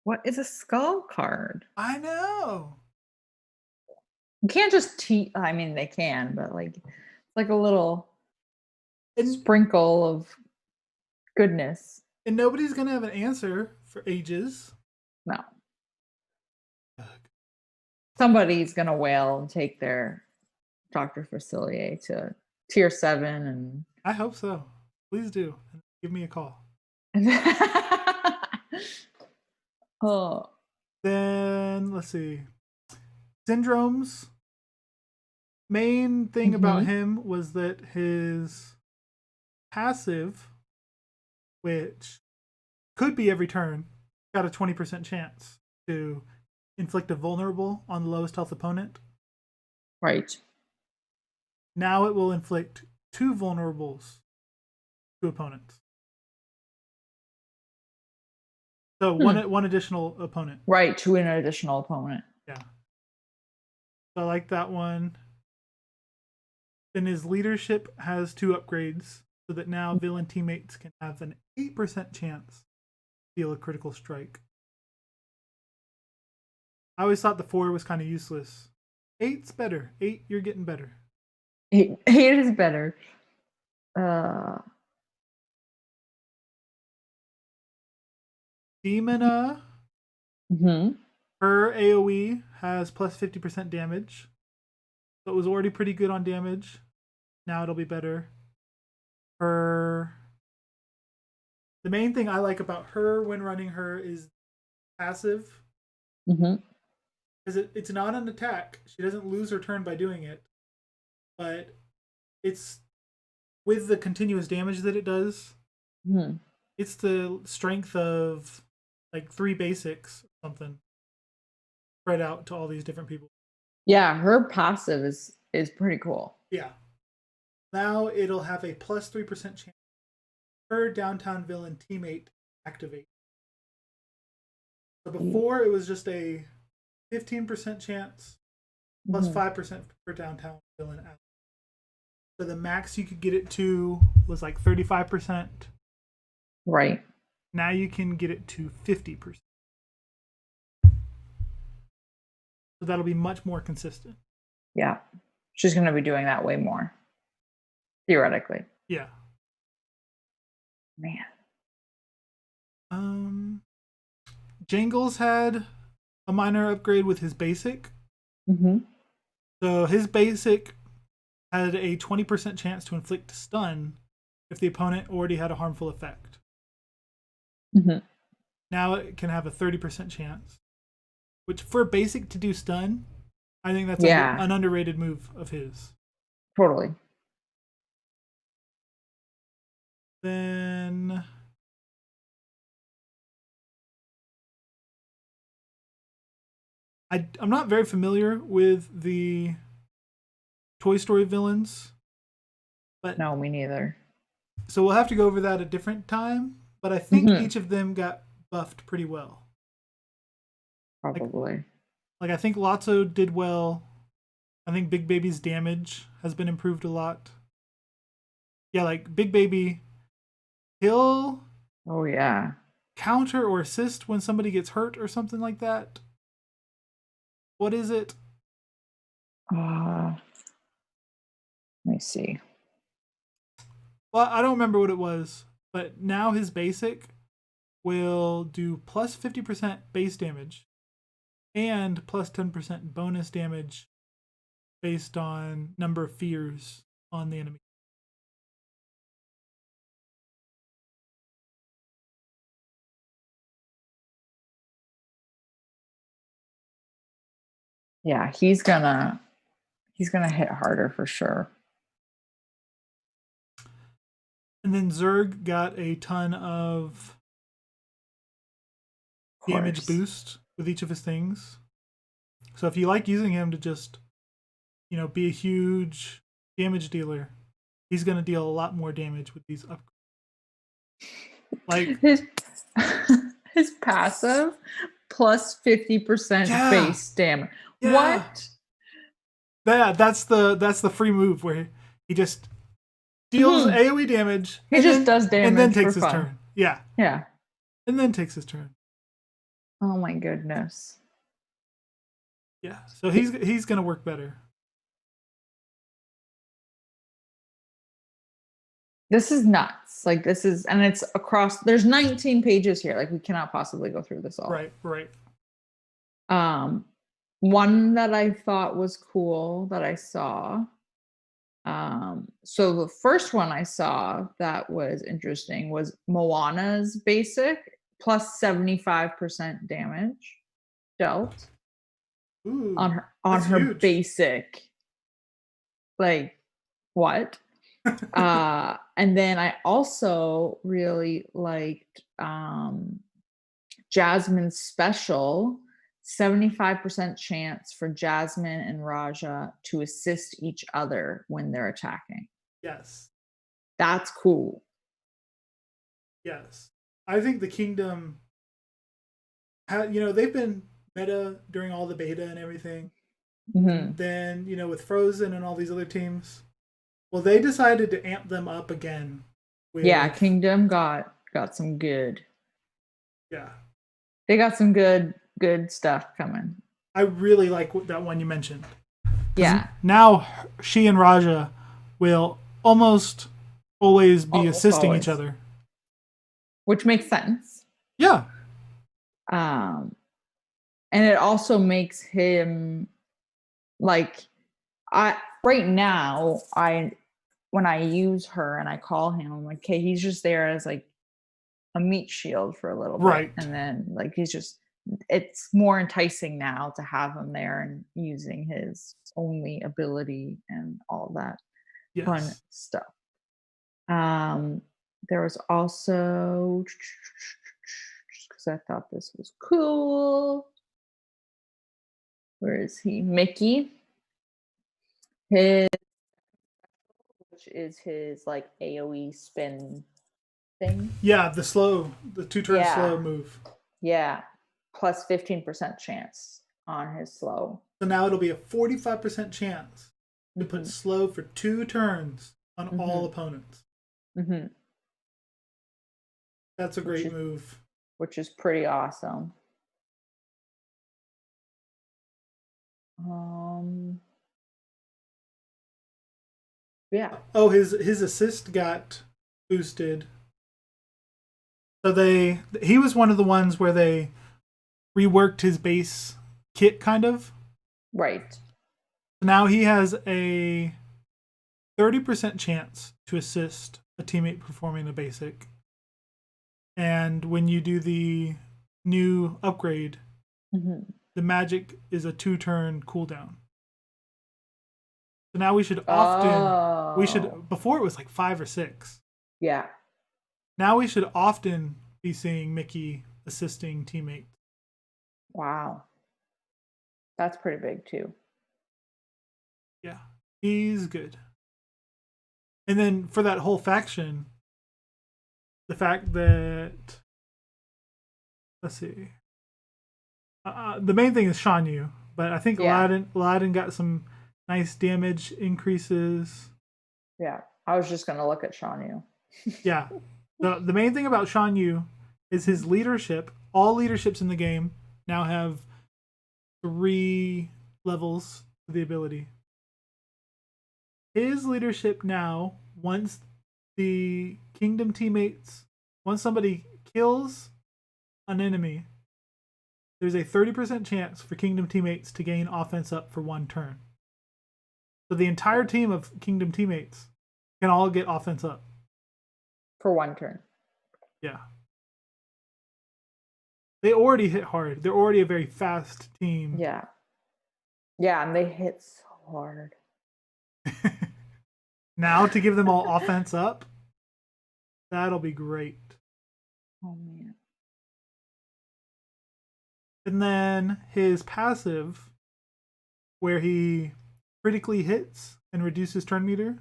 What is a skull card? I know. You can't just I mean, they can, but like a little sprinkle of goodness. And nobody's going to have an answer for ages. No. Somebody's going to wail and take their Dr. Facilier to tier 7. And I hope so. Please do. Give me a call. Oh. Then, let's see. Syndrome's main thing about him was that his passive, which could be every turn, got a 20% chance to inflict a vulnerable on the lowest health opponent. Right. Now it will inflict 2 vulnerables to opponents. So one additional opponent. Right, to an additional opponent. Yeah. So I like that one. Then his leadership has 2 upgrades, so that now villain teammates can have an 8% chance to deal a critical strike. I always thought the 4 was kind of useless. 8's better. 8, you're getting better. 8 is better. Demona. Her AoE has plus 50% damage. So it was already pretty good on damage. Now it'll be better. The main thing I like about her when running her is passive. Because it's not an attack. She doesn't lose her turn by doing it. But it's with the continuous damage that it does. It's the strength of like 3 basics or something spread out to all these different people. Yeah, her passive is pretty cool. Yeah. Now it'll have a plus 3% chance per downtown villain teammate activate. So before it was just a 15% chance plus 5% per downtown villain activate. So the max you could get it to was like 35%. Right. Now you can get it to 50%. So that'll be much more consistent. Yeah. She's going to be doing that way more. Theoretically. Yeah. Man. Jangles had a minor upgrade with his basic. So his basic had a 20% chance to inflict stun if the opponent already had a harmful effect. Now it can have a 30% chance. Which, for a basic to do stun, I think that's an underrated move of his. Totally. Then I'm not very familiar with the Toy Story villains. But no, me neither. So we'll have to go over that a different time. But I think each of them got buffed pretty well. Probably. Like I think Lotso did well. I think Big Baby's damage has been improved a lot. Yeah, like Big Baby, he'll counter or assist when somebody gets hurt or something like that. What is it? Let me see. Well, I don't remember what it was, but now his basic will do plus 50% base damage and plus 10% bonus damage based on number of fears on the enemy. Yeah, he's gonna hit harder for sure. And then Zerg got a ton of damage boost with each of his things. So if you like using him to just, be a huge damage dealer, he's going to deal a lot more damage with these upgrades. Like his passive plus 50% base damage. Yeah. What? Yeah, that's the free move where he just deals AoE damage. He just does damage and then takes his fun. turn. Yeah. Yeah. And then takes his turn. Oh my goodness. Yeah. So he's gonna work better. This is nuts. Like this is, and it's across, there's 19 pages here. Like we cannot possibly go through this all. Right. One that I thought was cool that I saw. So the first one I saw that was interesting was Moana's basic plus 75% damage dealt. Ooh, on her huge. basic. Like what? And then I also really liked Jasmine's special, 75% chance for Jasmine and Raja to assist each other when they're attacking. Yes. That's cool. Yes. I think the kingdom they've been meta during all the beta and everything. Mm-hmm. Then, with Frozen and all these other teams. Well, they decided to amp them up again. Yeah, Kingdom got some good. Yeah. They got some good stuff coming. I really like that one you mentioned. Yeah. Now she and Raja will almost always be assisting each other. Which makes sense. Yeah. And it also makes him like right now when I use her and I call him, I'm like, okay, he's just there as like a meat shield for a little bit. Right. And then like it's more enticing now to have him there and using his only ability and all that fun stuff. There was also, just because I thought this was cool. Where is he? Mickey. Which is his like AoE spin thing. Yeah, the 2-turn slow move. Yeah. Plus 15% chance on his slow. So now it'll be a 45% chance to put slow for 2 turns on all opponents. Mm-hmm. That's a great move. Which is pretty awesome. Yeah. Oh, his assist got boosted. So he was one of the ones where they reworked his base kit, kind of. Right. Now he has a 30% chance to assist a teammate performing a basic. And when you do the new upgrade, the magic is a 2-turn cooldown. So now we should before it was like 5 or 6. Yeah. Now we should often be seeing Mickey assisting teammates. Wow. That's pretty big too. Yeah, he's good. And then for that whole faction, the fact that, let's see, the main thing is Shan Yu, but I think Aladdin got some nice damage increases. Yeah, I was just going to look at Shan Yu. Yeah. The main thing about Shan Yu is his leadership. All leaderships in the game now have 3 levels to the ability. His leadership now, once the kingdom teammates, once somebody kills an enemy, there's a 30% chance for kingdom teammates to gain offense up for 1 turn. So the entire team of kingdom teammates can all get offense up. For 1 turn. Yeah. They already hit hard. They're already a very fast team. Yeah. Yeah, and they hit so hard. Now to give them all offense up, that'll be great. Oh, man. And then his passive, where he critically hits and reduces turn meter,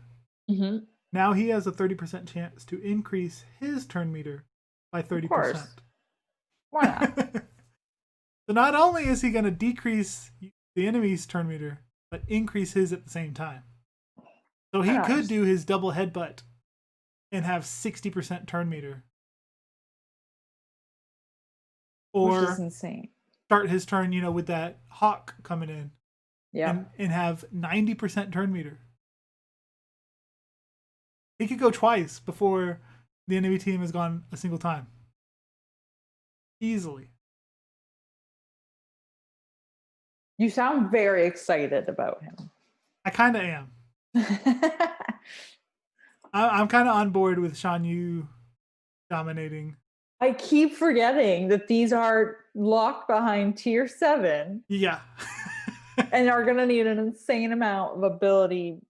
now he has a 30% chance to increase his turn meter by 30%. Of course. Why not? So not only is he going to decrease the enemy's turn meter, but increase his at the same time. So he could do his double headbutt and have 60% turn meter. Or which is insane. Start his turn, with that hawk coming in. Yeah. And have 90% turn meter. He could go twice before the enemy team has gone a single time. Easily. You sound very excited about him. I kind of am. I'm kind of on board with Shan Yu dominating. I keep forgetting that these are locked behind tier 7. Yeah. And are going to need an insane amount of ability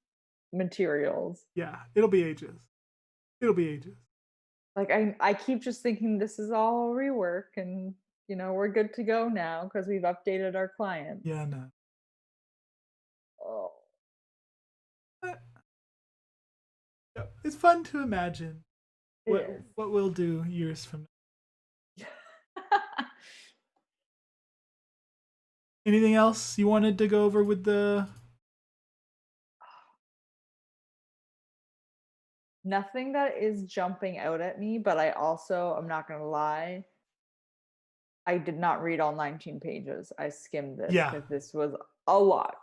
materials. Yeah, it'll be ages. Like, I keep just thinking this is all rework and, we're good to go now because we've updated our client. Yeah, no. Oh. It's fun to imagine what we'll do years from now. Anything else you wanted to go over with the... Nothing that is jumping out at me, but I'm not going to lie, I did not read all 19 pages. I skimmed this because this was a lot.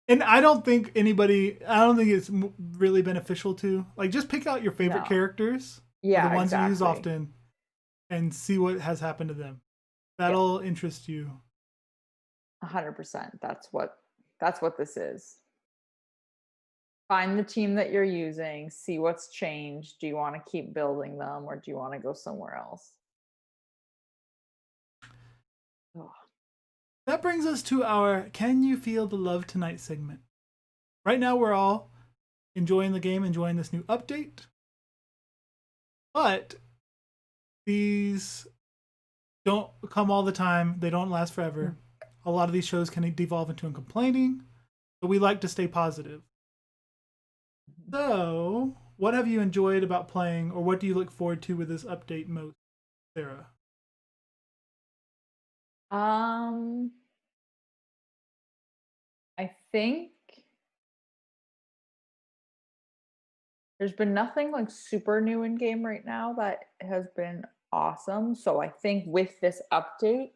And I don't think it's really beneficial to, like, just pick out your favorite characters. Yeah, the ones you use often, and see what has happened to them. That'll interest you. 100%. That's what this is. Find the team that you're using, see what's changed. Do you want to keep building them or do you want to go somewhere else? Oh. That brings us to our Can You Feel the Love Tonight segment. Right now we're all enjoying the game, enjoying this new update. But these don't come all the time. They don't last forever. A lot of these shows can devolve into complaining, but we like to stay positive. So, what have you enjoyed about playing, or what do you look forward to with this update most, Sarah? I think there's been nothing like super new in game right now that has been awesome. So I think with this update,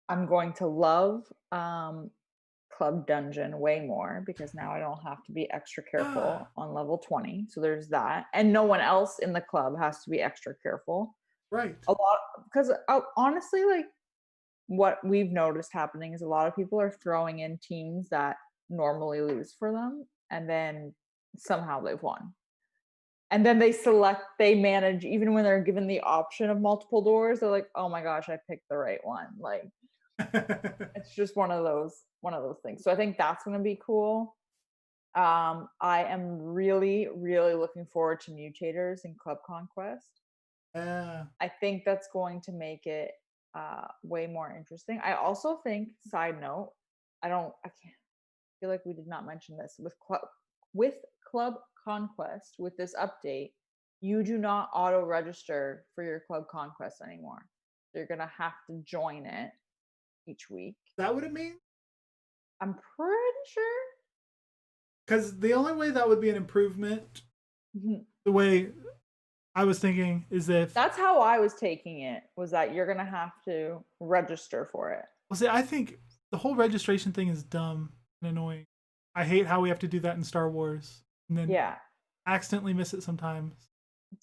I'm going to love Club Dungeon way more because now I don't have to be extra careful on level 20. So there's that. And no one else in the club has to be extra careful. Right. A lot, because honestly, like, what we've noticed happening is a lot of people are throwing in teams that normally lose for them, and then somehow they've won. And then they manage, even when they're given the option of multiple doors, they're like, oh my gosh, I picked the right one. Like, it's just one of those things. So I think that's going to be cool. I am really, really looking forward to mutators in Club Conquest. I think that's going to make it way more interesting. I also think, side note, I feel like we did not mention this with Club Conquest. With this update, you do not auto register for your Club Conquest anymore. You're gonna have to join it each week. Is that what it means? I'm pretty sure. Because the only way that would be an improvement, the way I was thinking, is if... That's how I was taking it, was that you're going to have to register for it. Well, see, I think the whole registration thing is dumb and annoying. I hate how we have to do that in Star Wars. And then accidentally miss it sometimes.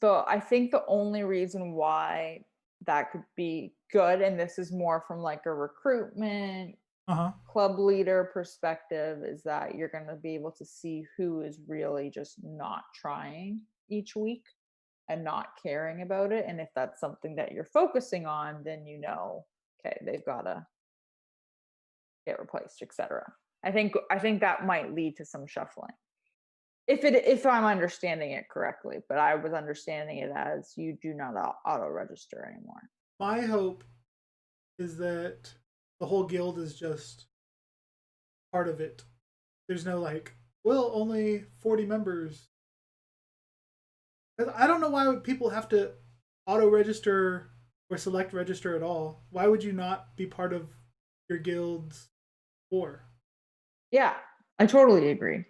I think the only reason why that could be good, and this is more from like a recruitment club leader perspective, is that you're going to be able to see who is really just not trying each week and not caring about it. And if that's something that you're focusing on, then okay, they've got to get replaced, etc. I think that might lead to some shuffling. If I'm understanding it correctly, but I was understanding it as you do not auto register anymore. My hope is that the whole guild is just part of it. There's no only 40 members. I don't know why people have to auto register or select register at all. Why would you not be part of your guild's war? Yeah, I totally agree.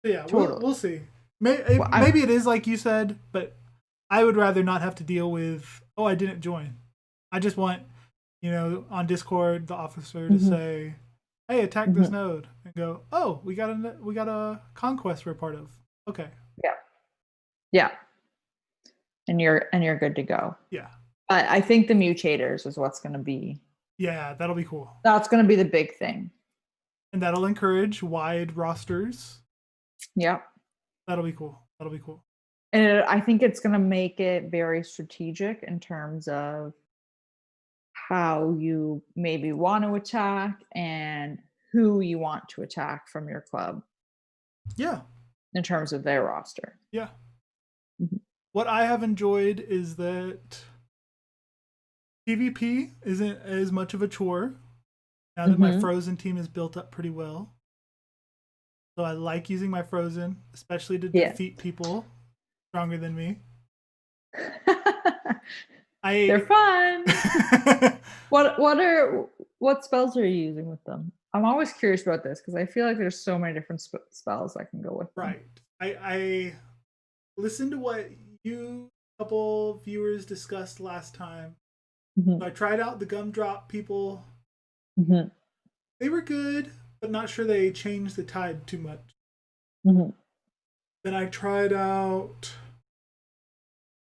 Yeah, totally. We'll see. Maybe it is like you said, but I would rather not have to deal with, I didn't join. I just want, on Discord, the officer to say, hey, attack this node, and go, oh, we got a conquest we're part of. Okay. Yeah. And you're good to go. Yeah. But I think the mutators is what's going to be. Yeah, that'll be cool. That's going to be the big thing. And that'll encourage wide rosters. Yeah. That'll be cool. And I think it's going to make it very strategic in terms of how you maybe want to attack and who you want to attack from your club. Yeah. In terms of their roster. Yeah. What I have enjoyed is that PvP isn't as much of a chore now that my Frozen team is built up pretty well. So I like using my Frozen, especially to defeat people stronger than me. They're fun. What spells are you using with them? I'm always curious about this because I feel like there's so many different spells I can go with them. Right. I listened to what you couple viewers discussed last time. So I tried out the gumdrop people. They were good, but not sure they changed the tide too much. Then I tried out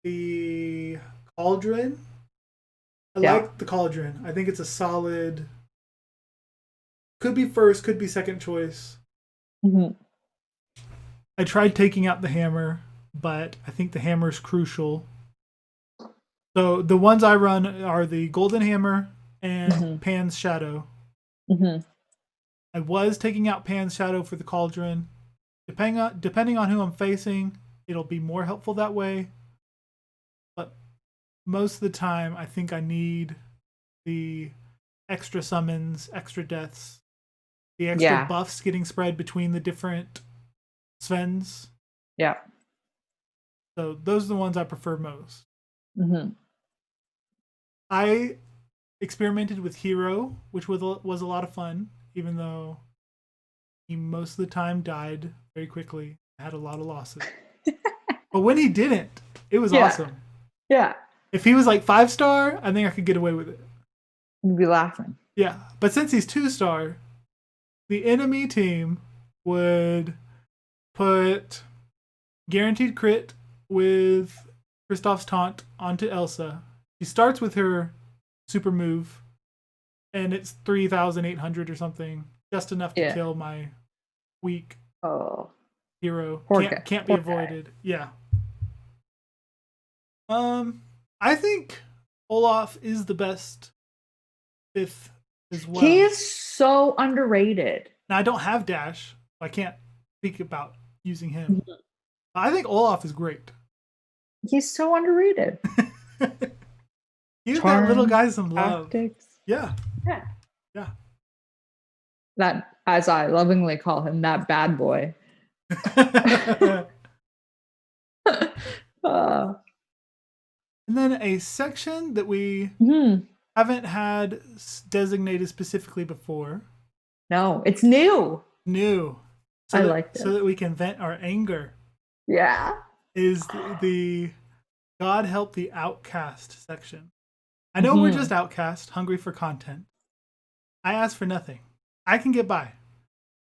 the cauldron. I like the cauldron. I think it's a solid, could be first, could be second choice. I tried taking out the hammer, but I think the hammer is crucial. So the ones I run are the golden hammer and Pan's shadow. I was taking out Pan's shadow for the cauldron. Depending on who I'm facing, it'll be more helpful that way. But most of the time, I think I need the extra summons, extra deaths, the extra buffs getting spread between the different Svens. Yeah. So those are the ones I prefer most. I experimented with Hero, which was a lot of fun, even though he most of the time died very quickly. I had a lot of losses. But when he didn't, it was awesome. Yeah. If he was like 5-star, I think I could get away with it. You'd be laughing. Yeah. But since he's 2-star, the enemy team would put guaranteed crit with Kristoff's taunt onto Elsa. She starts with her super move, and it's 3,800 or something, just enough to kill my weak hero. Can't be avoided. Yeah. I think Olaf is the best 5th as well. He is so underrated. Now I don't have dash, so I can't speak about using him. I think Olaf is great. He's so underrated. Give that little guy some love. Tactics. Yeah. That, as I lovingly call him, that bad boy. And then a section that we haven't had designated specifically before. No, it's new. I like it. So that we can vent our anger. Yeah. Is the God Help the Outcast section. I know we're just outcast, hungry for content. I ask for nothing. I can get by.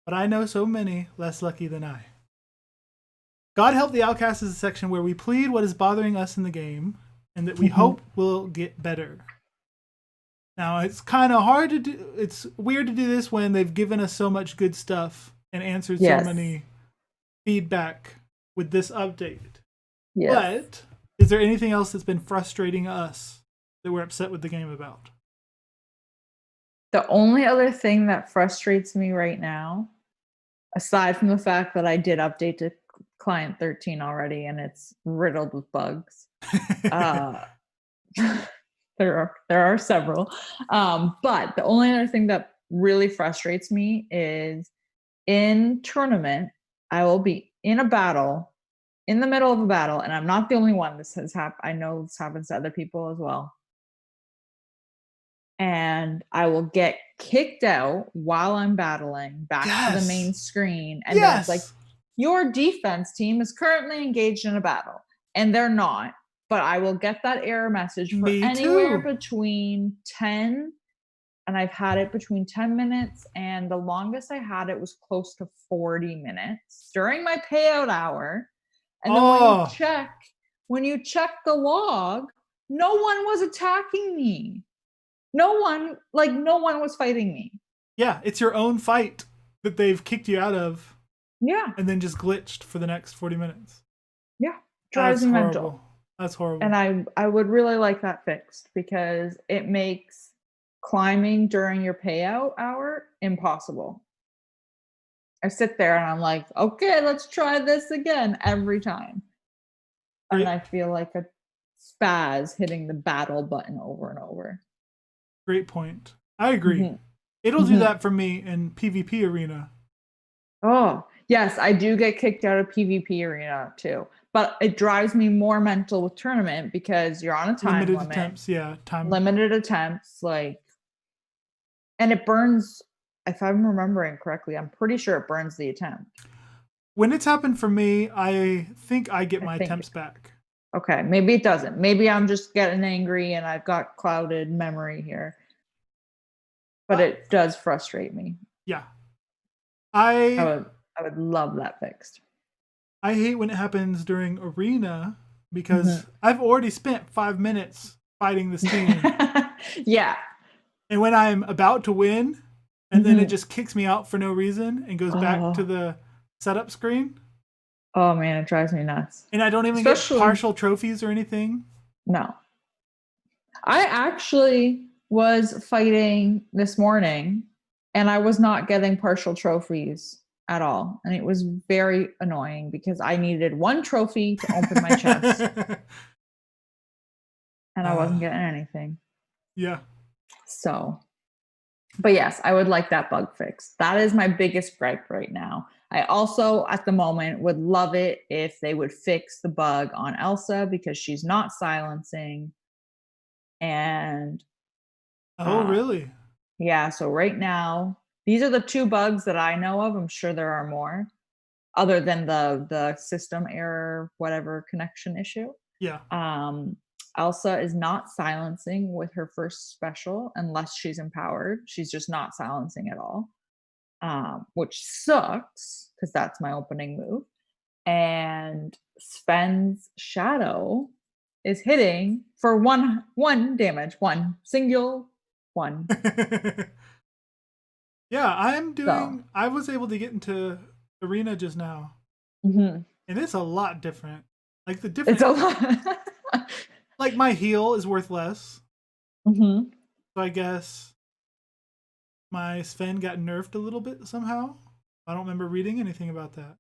But I know so many less lucky than I. God Help the Outcast is a section where we plead what is bothering us in the game and that we hope will get better. Now, it's kind of hard to do. It's weird to do this when they've given us so much good stuff and answered so many feedback with this update. Yes. But is there anything else that's been frustrating us that we're upset with the game about? The only other thing that frustrates me right now, aside from the fact that I did update to client 13 already and it's riddled with bugs, there are several. But the only other thing that really frustrates me is in tournament, I will be in a battle, in the middle of a battle, and I'm not the only one. This has happened. I know this happens to other people as well. And I will get kicked out while I'm battling back to the main screen. And then it's like, your defense team is currently engaged in a battle. And they're not. But I will get that error message for anywhere between 10 and I've had it between 10 minutes, and the longest I had it was close to 40 minutes during my payout hour. And then when you check the log, no one was attacking me. No one was fighting me. Yeah, it's your own fight that they've kicked you out of. Yeah. And then just glitched for the next 40 minutes. Yeah. Drives me mental. That's horrible. And I would really like that fixed, because it makes climbing during your payout hour impossible. I sit there and I'm like, okay, let's try this again every time. And I feel like a spaz hitting the battle button over and over. Great point. I agree. Mm-hmm. It'll do that for me in PvP arena. Oh, yes, I do get kicked out of PvP arena too. But it drives me more mental with tournament, because you're on a time limit. Attempts, yeah. Limited attempts, and it burns, if I'm remembering correctly, I'm pretty sure it burns the attempt. When it's happened for me, I think I get my attempts back. Okay, maybe it doesn't. Maybe I'm just getting angry and I've got clouded memory here. But it does frustrate me. Yeah. I would love that fixed. I hate when it happens during arena, because I've already spent 5 minutes fighting this team. Yeah. And when I'm about to win, and then it just kicks me out for no reason and goes back to the setup screen. Oh man, it drives me nuts. And I don't even get partial trophies or anything. No. I actually was fighting this morning, and I was not getting partial trophies at all. And it was very annoying, because I needed one trophy to open my chest. And I wasn't getting anything. Yeah. So, but yes, I would like that bug fixed. That is my biggest gripe right now. I also, at the moment, would love it if they would fix the bug on Elsa, because she's not silencing. And really? Yeah, so right now, these are the two bugs that I know of. I'm sure there are more, other than the system error, whatever connection issue. Yeah. Elsa is not silencing with her first special unless she's empowered. She's just not silencing at all, which sucks, because that's my opening move. And Sven's shadow is hitting for one damage, one single one. Yeah, I was able to get into arena just now. And it's a lot different. Like the difference. It's a lot. Like my heal is worth less. So I guess my Sven got nerfed a little bit somehow. I don't remember reading anything about that.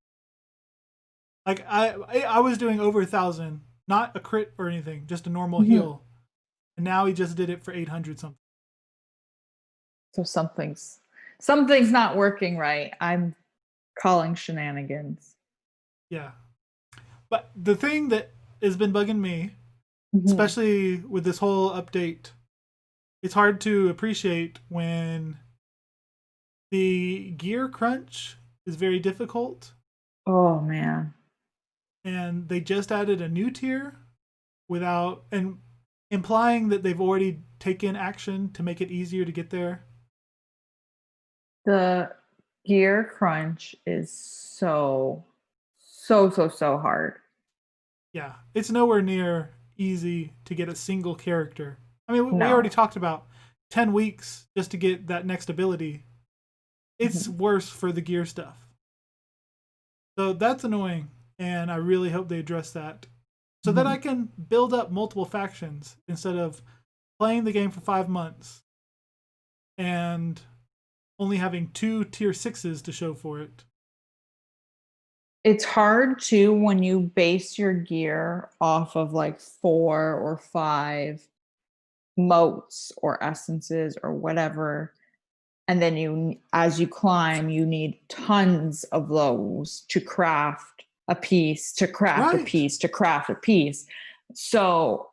Like I was doing over 1,000, not a crit or anything, just a normal heal. And now he just did it for 800 something. So something's not working right. I'm calling shenanigans. Yeah. But the thing that has been bugging me, especially with this whole update, it's hard to appreciate when the gear crunch is very difficult. Oh, man. And they just added a new tier and implying that they've already taken action to make it easier to get there. The gear crunch is so hard. Yeah, it's nowhere near easy to get a single character. I mean, we already talked about 10 weeks just to get that next ability. It's worse for the gear stuff. So that's annoying, and I really hope they address that so that I can build up multiple factions instead of playing the game for 5 months and only having 2 tier 6s to show for it. It's hard too when you base your gear off of like 4 or 5 motes or essences or whatever. And then as you climb, you need tons of those to craft a piece, to craft a piece, to craft a piece. So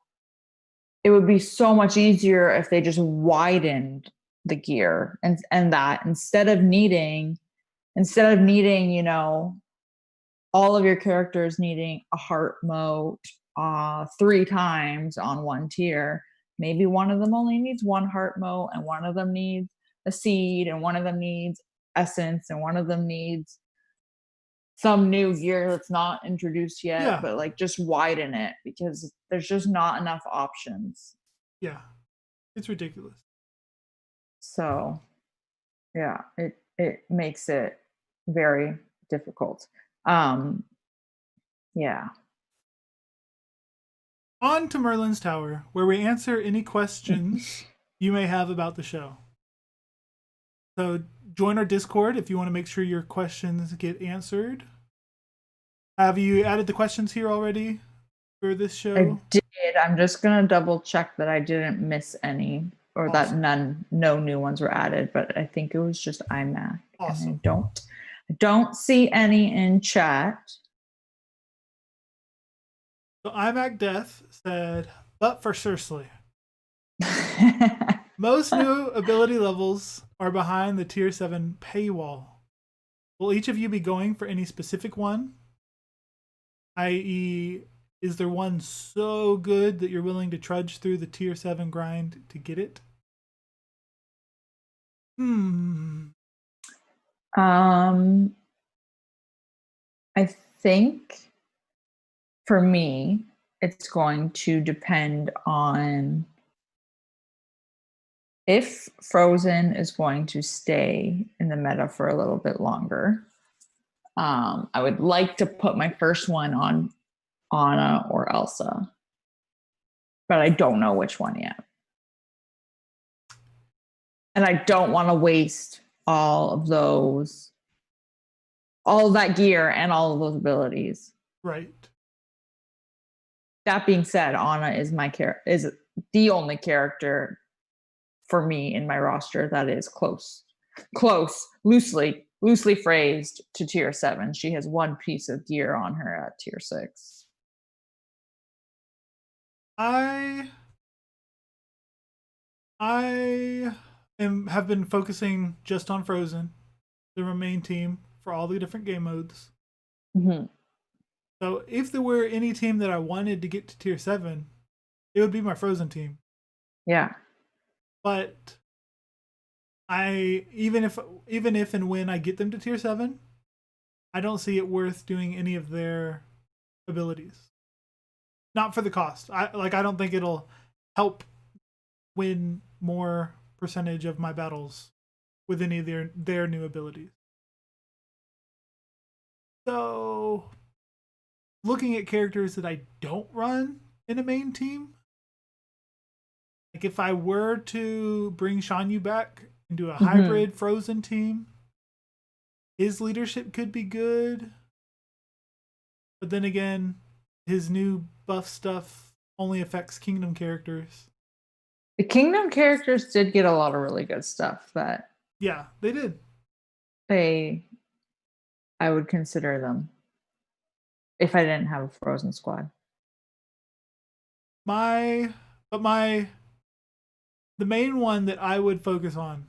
it would be so much easier if they just widened the gear and that instead of needing, all of your characters needing a heart mote 3 times on one tier, maybe one of them only needs one heart mote, and one of them needs a seed, and one of them needs essence, and one of them needs some new gear that's not introduced yet. Yeah. But like just widen it, because there's just not enough options. Yeah, it's ridiculous. So yeah, it makes it very difficult. Yeah. On to Merlin's Tower, where we answer any questions you may have about the show. So join our Discord if you want to make sure your questions get answered. Have you added the questions here already for this show? I did. I'm just gonna double check that I didn't miss any, or Awesome. that no new ones were added. But I think it was just iMac. Awesome. And I don't see any in chat. So iMac Death said, but for Sorcerer. Most new ability levels are behind the tier 7 paywall. Will each of you be going for any specific one? I.e., is there one so good that you're willing to trudge through the tier 7 grind to get it? I think for me, it's going to depend on if Frozen is going to stay in the meta for a little bit longer. I would like to put my first one on Anna or Elsa, but I don't know which one yet. And I don't want to waste all of that gear and all of those abilities. Right. That being said, Anna is is the only character for me in my roster that is close, loosely phrased to tier 7. She has one piece of gear on her at tier 6. I have been focusing just on Frozen, the main team for all the different game modes. Mm-hmm. So if there were any team that I wanted to get to tier 7, it would be my Frozen team. Yeah. But even if and when I get them to tier 7, I don't see it worth doing any of their abilities. Not for the cost. I don't think it'll help win more percentage of my battles with any of their new abilities. So looking at characters that I don't run in a main team, like if I were to bring Shanyu back into a hybrid Frozen team, his leadership could be good. But then again, his new buff stuff only affects Kingdom characters. The Kingdom characters did get a lot of really good stuff that... Yeah, they did. I would consider them if I didn't have a Frozen squad. The main one that I would focus on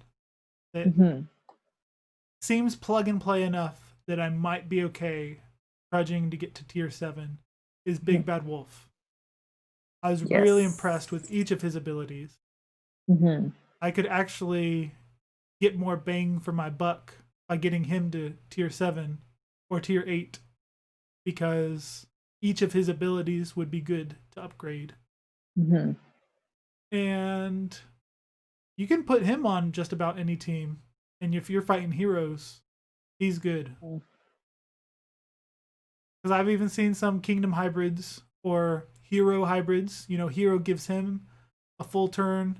that seems plug and play enough that I might be okay trudging to get to tier 7 is Big Bad Wolf. I was really impressed with each of his abilities. I could actually get more bang for my buck by getting him to tier 7 or tier 8 because each of his abilities would be good to upgrade. And you can put him on just about any team. And if you're fighting heroes, he's good. Because I've even seen some Kingdom hybrids or Hero hybrids. You know, Hero gives him a full turn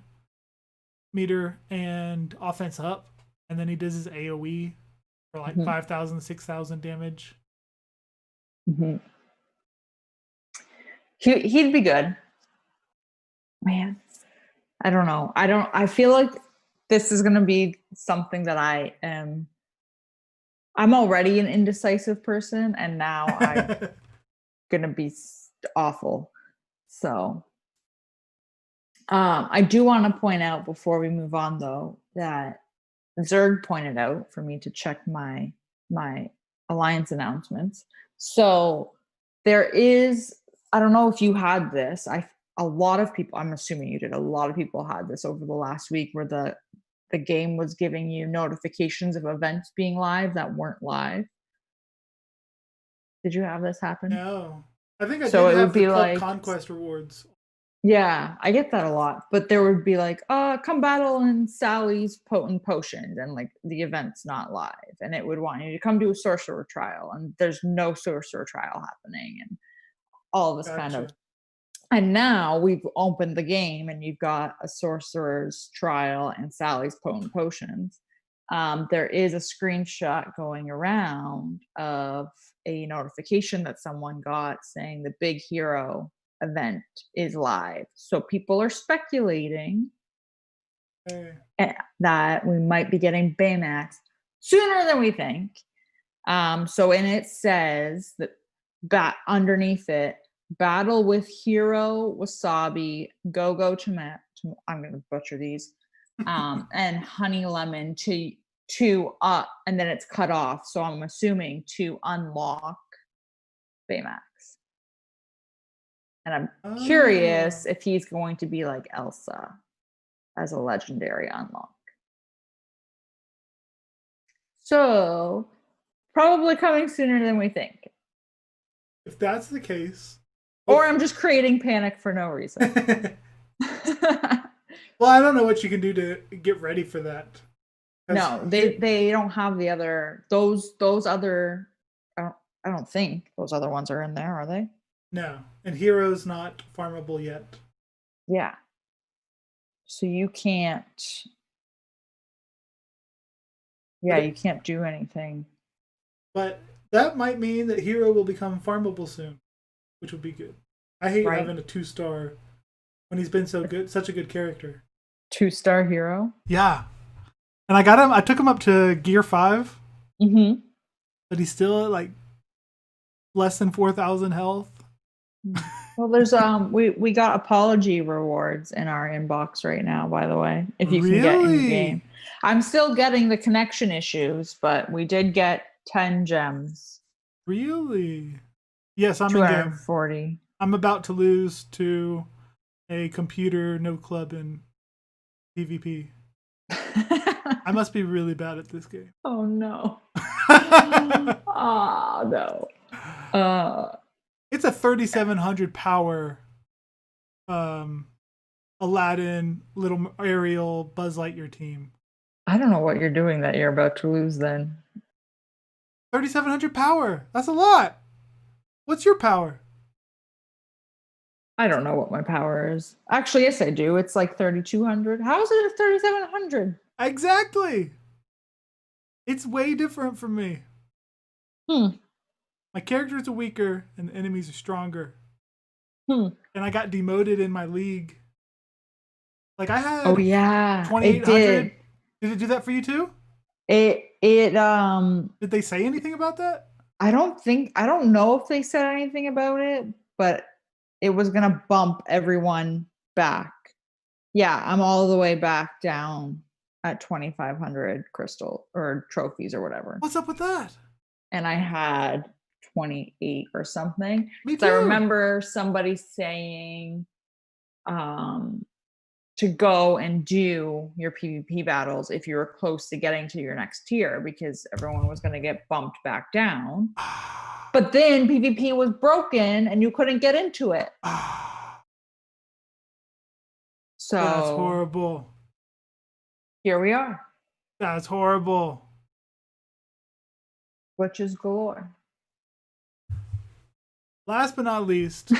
meter and offense up. And then he does his AoE for like 5,000, 6,000 damage. He'd be good. Man, I don't know. I feel like this is going to be something that I'm already an indecisive person, and now I'm going to be awful. So, I do want to point out before we move on, though, that Zerg pointed out for me to check my alliance announcements. So there is, I don't know if you had this. a lot of people, I'm assuming you did, a lot of people had this over the last week where the game was giving you notifications of events being live that weren't live. Did you have this happen? No. I think I did have the Club Conquest rewards. Yeah, I get that a lot. But there would be like, come battle in Sally's potent potions, and like the event's not live. And it would want you to come do a sorcerer trial, and there's no sorcerer trial happening, and all this kind of. And now we've opened the game and you've got a sorcerer's trial and Sally's potent potions. There is a screenshot going around of a notification that someone got saying the big hero event is live. So people are speculating that we might be getting Baymax sooner than we think. So and it says that underneath it, battle with Hero, Wasabi, Go-Go Tomato, I'm going to butcher these, and Honey Lemon to and then it's cut off. So I'm assuming to unlock Baymax. And I'm curious if he's going to be like Elsa as a legendary unlock. So probably coming sooner than we think. If that's the case. Or I'm just creating panic for no reason. Well, I don't know what you can do to get ready for that. No, they don't have the other those other. I don't think those other ones are in there, are they? No, and Hero's not farmable yet. Yeah. So you can't. Yeah, you can't do anything. But that might mean that Hero will become farmable soon, which would be good. I hate having a 2-star when he's been so good, such a good character. 2-star Hero? Yeah. And I took him up to Gear 5. Mm-hmm. But he's still at like less than 4,000 health. Well, there's we got apology rewards in our inbox right now, by the way, if you can get in game. I'm still getting the connection issues, but we did get 10 gems. Really? Yes, I'm 240. in game. I'm about to lose to a computer no club in PvP. I must be really bad at this game. Oh no. Oh no. It's a 3,700 power Aladdin, little Ariel, Buzz Lightyear team. I don't know what you're doing that you're about to lose then. 3,700 power. That's a lot. What's your power? I don't know what my power is. Actually, yes, I do. It's like 3,200. How is it 3,700? Exactly. It's way different from me. My characters are weaker and the enemies are stronger. And I got demoted in my league. Like I had 2,800. Did it do that for you too? Did they say anything about that? I don't know if they said anything about it, but it was gonna bump everyone back. Yeah, I'm all the way back down at 2,500 crystal or trophies or whatever. What's up with that? And I had 28 or something. Me too. I remember somebody saying to go and do your PvP battles if you were close to getting to your next tier, because everyone was going to get bumped back down. But then PvP was broken and you couldn't get into it. So that's horrible. Here we are. That's horrible. Witches galore. Last but not least,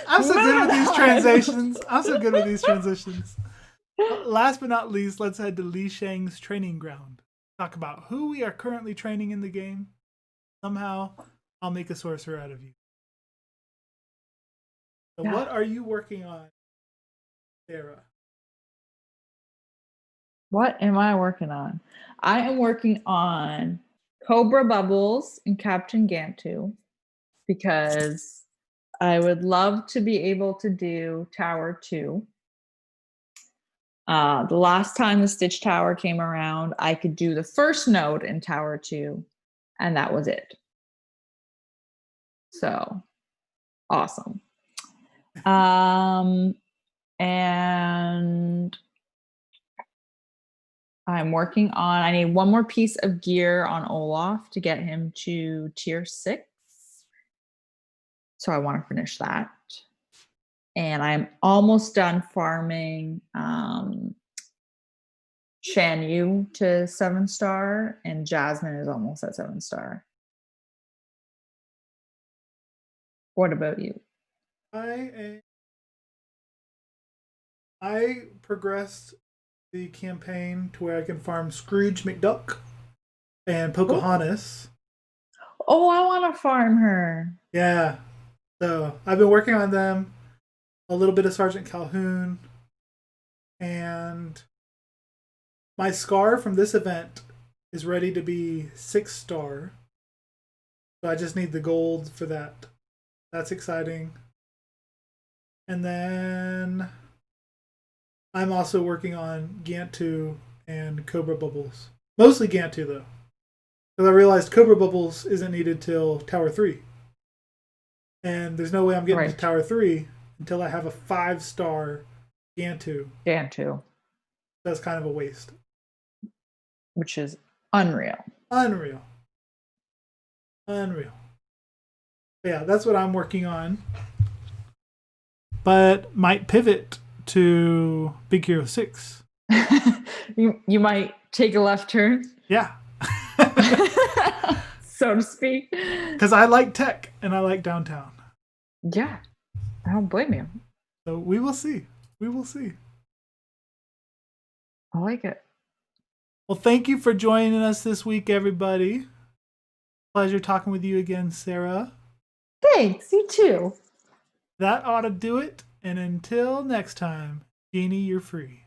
I'm so good with these transitions. Last but not least, let's head to Li Shang's training ground. Talk about who we are currently training in the game. Somehow, I'll make a sorcerer out of you. So what are you working on, Sarah? What am I working on? I am working on Cobra Bubbles and Captain Gantu because I would love to be able to do Tower 2. The last time the Stitch Tower came around, I could do the first node in Tower 2, and that was it. So, awesome. And I'm working on, I need one more piece of gear on Olaf to get him to tier 6. So I want to finish that. And I'm almost done farming Shan Yu to 7-star, and Jasmine is almost at 7-star. What about you? I progressed the campaign to where I can farm Scrooge McDuck and Pocahontas. Oh, I want to farm her. Yeah. So I've been working on them. A little bit of Sergeant Calhoun. And my scar from this event is ready to be 6-star. So I just need the gold for that. That's exciting. And then I'm also working on Gantu and Cobra Bubbles. Mostly Gantu, though. Because I realized Cobra Bubbles isn't needed till Tower 3. And there's no way I'm getting to Tower 3 until I have a 5-star Gantu. That's kind of a waste. Which is unreal. Unreal. Yeah, that's what I'm working on. But might pivot to Big Hero 6. You might take a left turn. Yeah. So to speak. Because I like tech and I like downtown. Yeah. I don't blame you. So we will see. I like it. Well, thank you for joining us this week, everybody. Pleasure talking with you again, Sarah. Thanks, you too. That ought to do it. And until next time, Jeannie, you're free.